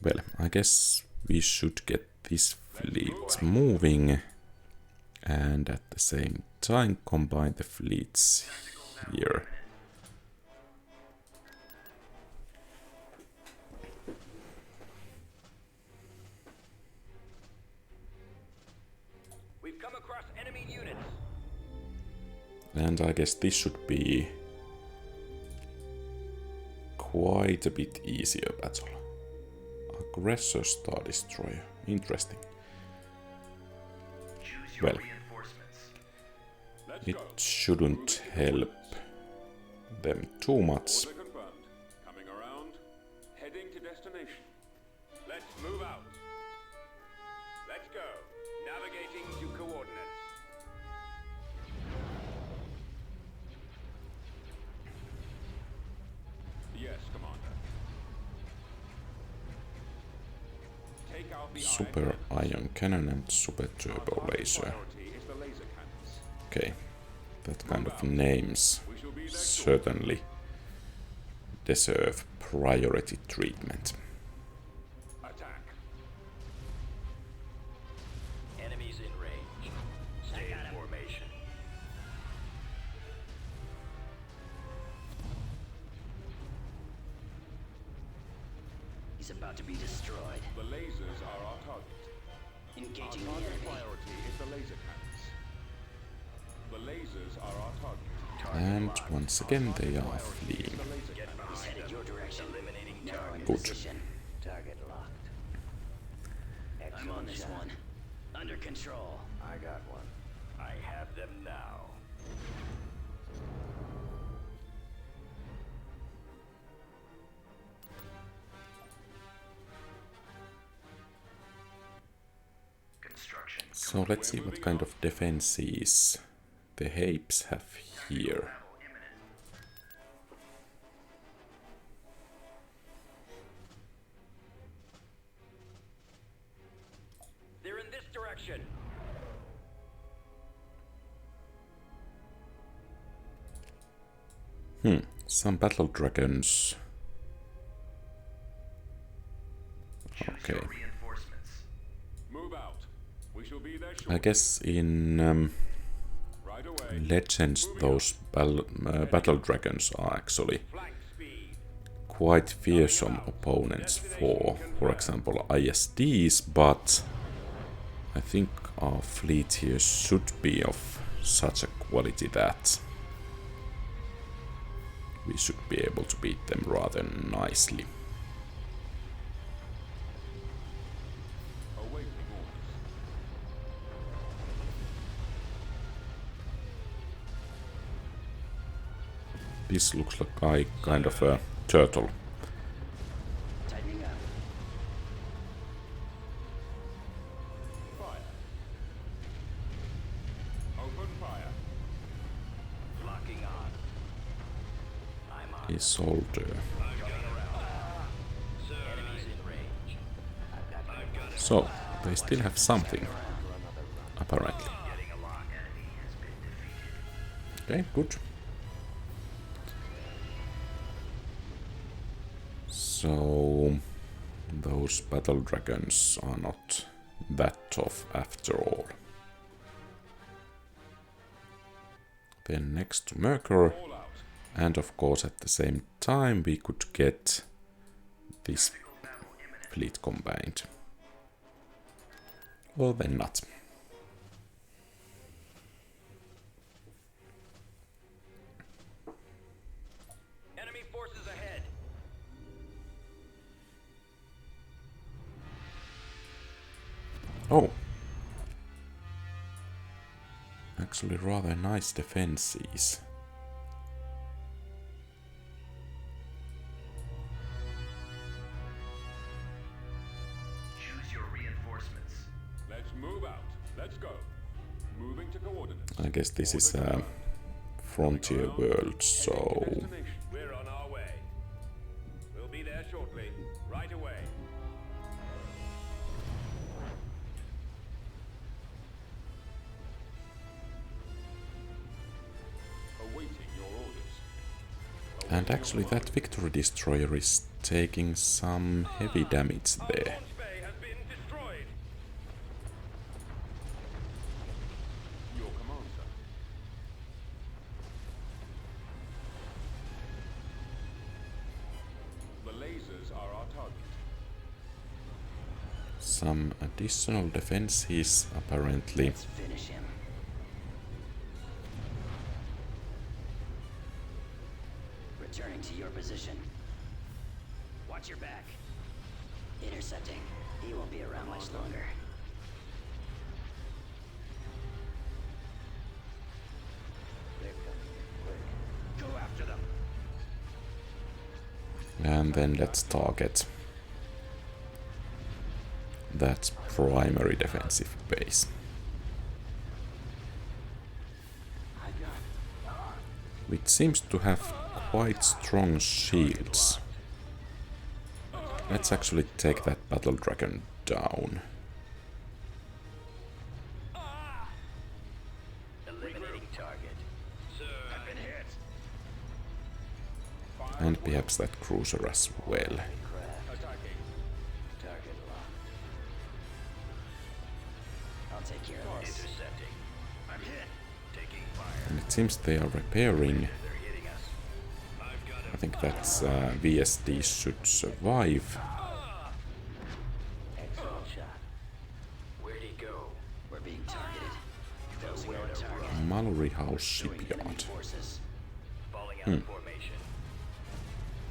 well, I guess we should get this fleet moving, and at the same time combine the fleets here. We've come across enemy units. And I guess this should be quite a bit easier battle. Aggressor Star Destroyer. Interesting. Choose your Well, reinforcements. Let's it go. shouldn't help them too much. Order confirmed. Coming around. Heading to destination. Let's move out. Let's go. Navigating to coordinates. Yes, Commander. Take out the Super Ion Cannon and Super Turbo Laser. priority is the laser cannons. Okay, that kind of names We shall be there shortly. certainly deserve priority treatment. Attack. Enemies in range. Stay in about to be destroyed. The lasers are our target. Engaging Our the target enemy. priority is the laser cannons. The lasers are our target. And once again they are fleeing. The laser cannons. He's headed your direction. Eliminating target. Good. Position. Target locked. I'm on Excellent this shot. one. Under control. I got one. I have them now. Construction. So let's see what kind of defenses the Hapes have here. Battle imminent. They're in this direction. Some battle dragons. Choose Okay. your reinforcements. Move out. We shall be there I shortly. guess in Right away. Legends those battle dragons are actually Flank speed. quite fearsome opponents for example, ISDs, but I think our fleet here should be of such a quality that we should be able to beat them rather nicely. Awaiting orders. This looks like kind of a turtle. Tightening up. Fire. Open fire. Locking on. I'm on. A soldier. Enemies in range. So, they still have something, apparently. Getting a lock. Enemy has been defeated. Okay, good. So, those battle dragons are not that tough after all. Then next to Mercur, All out. and of course at the same time we could get this Battle imminent. fleet combined. Or then not. Enemy forces ahead. Oh! Actually rather nice defenses. Choose your reinforcements. Let's move out. Let's go. Moving to coordinates. I guess this is a frontier world, so Destination. We're on our way. We'll be there shortly. Right away. Awaiting your orders. and actually that victory destroyer is taking some heavy damage there. Launch bay has been destroyed. Your command, sir. The lasers are our target. Some additional defenses apparently. Let's finish him. Returning to your position. Watch your back. Intercepting. He won't be around much longer. They're coming. Quick. Go after them. And then let's target that primary defensive base, which seems to have quite strong shields. Let's actually take that battle dragon down. Eliminating target. Sir, I've been hit. And perhaps that cruiser as well. Attacking. Target locked. I'll take care of this. Intercepting. I'm hit. Taking fire. And it seems they are repairing. They're hitting us. I've got him. I think that's VSD should survive. Mallory House Shipyard. Falling out of formation.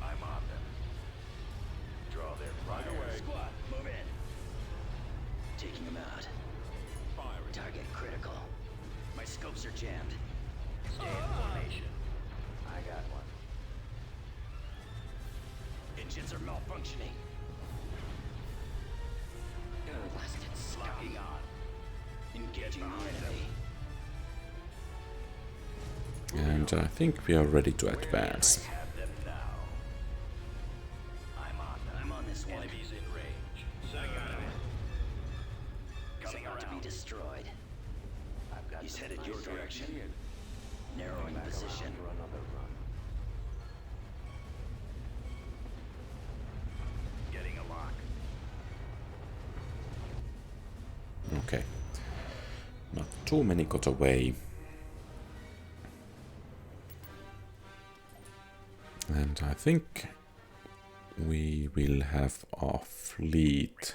I'm on them. Draw their fire. Squad, move in. Taking them out. Target critical. My scopes are jammed. Stay in formation. I got one. Engines are malfunctioning. Blasted locking on. Engaging the enemy. And I think we are ready to advance. Have them now. I'm on this one. Enemies in range. I got him. Coming around to be destroyed. I've got He's some headed nice your direction. energy. Narrowing Back position. around for another run. Getting a lock. Okay. Not too many got away. And I think we will have our fleet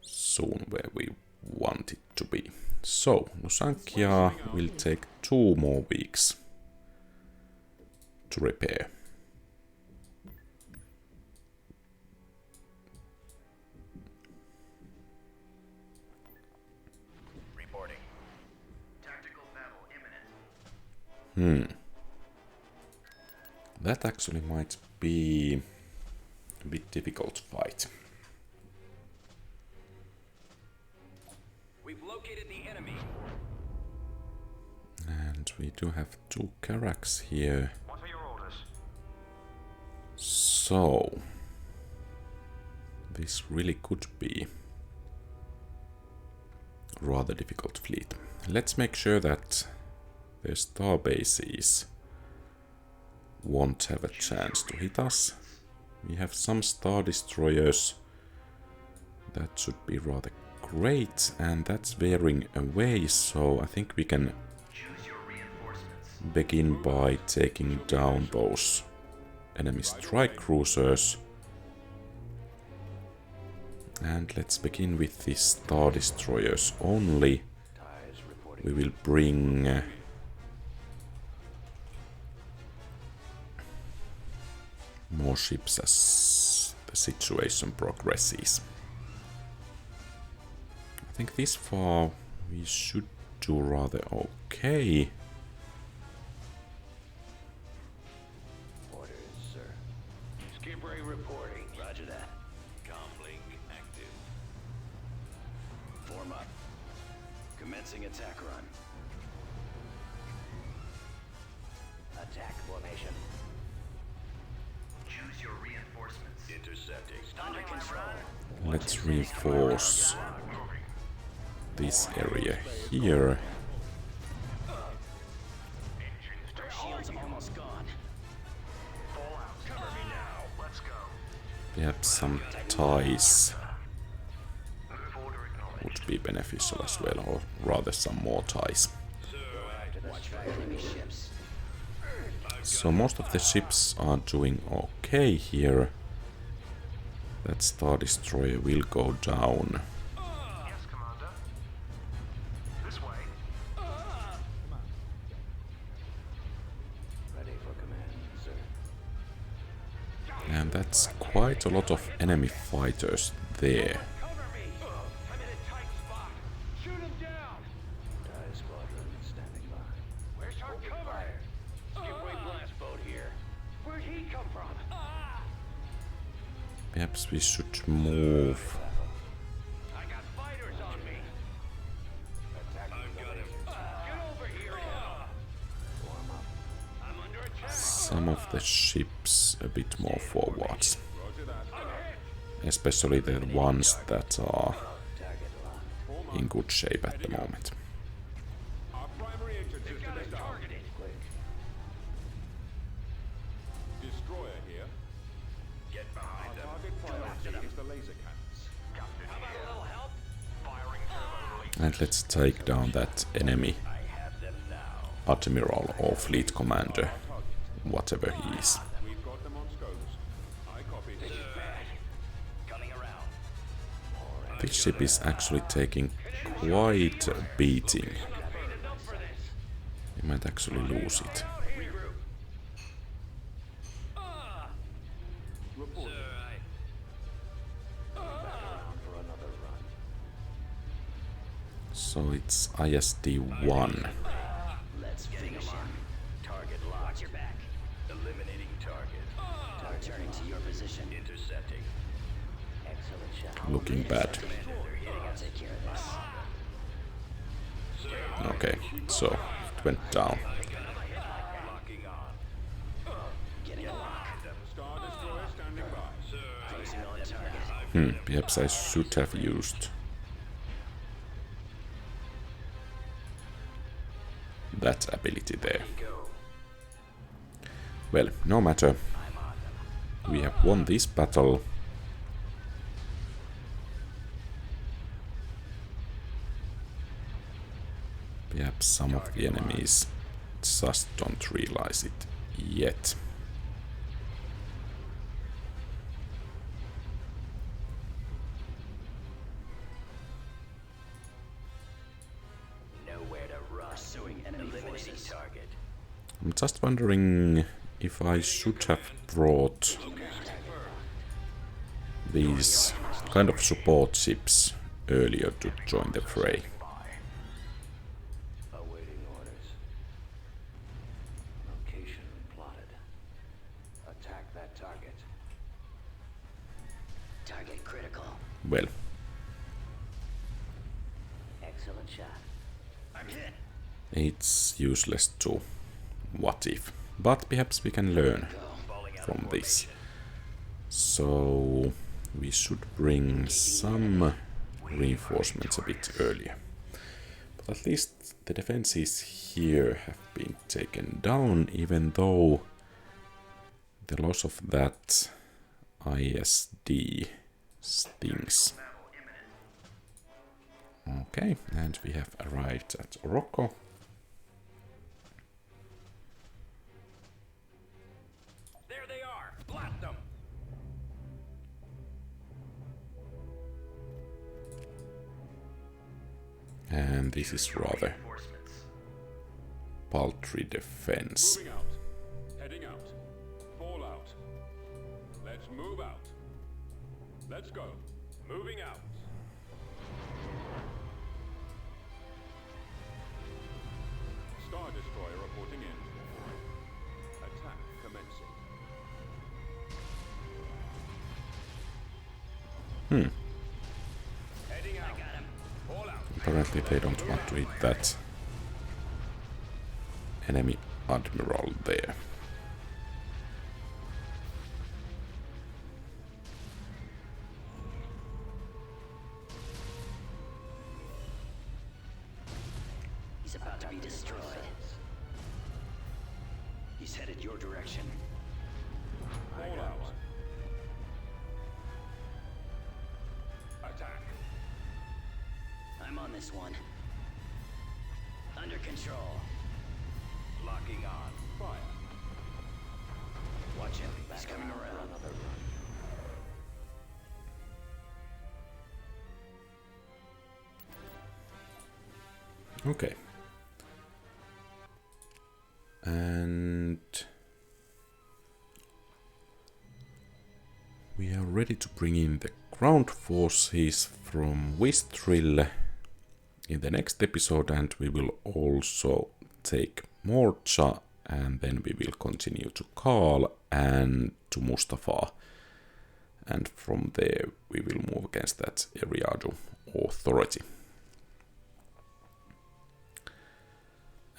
soon where we want it to be. So, Nusankia will take 2 more weeks to repair. Reporting. Tactical battle imminent. That actually might be a bit difficult to fight. We've located the enemy. And we do have 2 Carracks here. What are your orders? So, this really could be a rather difficult fleet. Let's make sure that their star bases won't have a chance to hit us. We have some star destroyers. That should be rather great, and that's wearing away, so I think we can Choose your reinforcements. begin by taking down those enemy strike cruisers. And let's begin with the star destroyers only. Ties reporting. We will bring more ships as the situation progresses. I think this far we should do rather okay. Orders, sir. Skip ray reporting. Roger that. Comlink active. Form up. Commencing attack run. Attack formation. Choose your reinforcements. Intercepting. Under control. Let's reinforce this area here. Our shields almost gone. Cover me now. Let's go. Perhaps some ties Move order acknowledged. would be beneficial as well, or rather some more ties. Watch for enemy ships. So most of the ships are doing okay here. That Star Destroyer will go down. Yes, Commander. This way. Ready for command, sir. And that's quite a lot of enemy fighters there. Cover me. I'm in a tight spot. Shoot him down. TIE squadron standing by. Where's our cover? Skip ray blast boat here. Where'd he come from? Perhaps we should move I got fighters on me. Attacking the lasers. Get over here now. Warm up. I'm under attack. some of the ships a bit more forwards. Roger that. Especially the ones that are Target locked. in good shape at the moment. Our primary entrance They've system got us is down. targeted. Quick. Destroyer here. Get behind Our them. target priority is the laser cannons. Captain How about a here. little help? Firing turbo release. And let's take down that enemy I have them now. admiral or fleet commander, whatever he is. We've got them on scopes. I copy. Bad. Coming around. this ship is actually taking quite a beating. We might actually lose it. So it's ISD-1. Let's finish him. Target locked. Watch your back. Eliminating target. Returning to your position. Intercepting. Excellent shot. Looking bad. I'll take care of this. Okay, so it went down. Locking on. Getting a lock. Star Destroyer standing by. Closing on target. Perhaps I should have used that ability there. Well, no matter. We have won this battle. Perhaps some of the enemies just don't realize it yet. Nowhere to rush. Pursuing enemy forces. Target. I'm just wondering if I should have brought these kind of support ships earlier to join the fray. Awaiting orders. Location plotted. Attack that target. Target critical. Well, Excellent shot. I'm hit. it's useless to what if, but perhaps we can learn from this. So we should bring some reinforcements a bit earlier. But at least the defenses here have been taken down, even though the loss of that ISD stings. Okay, and we have arrived at Rocco. There they are. Blast them. And this is rather paltry defense. Moving out. Heading out. Fall out. Let's move out. Let's go. Moving out. Star Destroyer reporting in. Attack commencing. Heading out. Fall out. Apparently they don't want to hit that enemy admiral there. He's about to be destroyed. He's headed your direction. Fall out. Attack. I'm on this one. Under control. Locking on. Fire. Watch him. He's coming around. Another run. Okay. And we are ready to bring in the ground forces from Wistril in the next episode, and we will also take Morcha, and then we will continue to Karl and to Mustafa, and from there we will move against that Eriadu authority.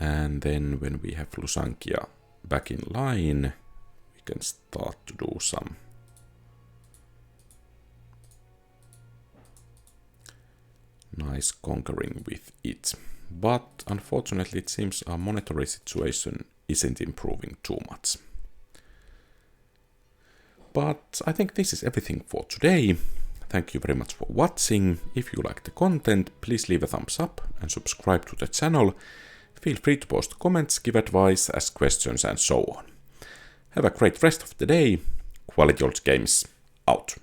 And then when we have Lusankia back in line, we can start to do some nice conquering with it. But unfortunately it seems our monetary situation isn't improving too much. But I think this is everything for today. Thank you very much for watching. If you like the content, please leave a thumbs up and subscribe to the channel. Feel free to post comments, give advice, ask questions and so on. Have a great rest of the day. QualityOldGames out.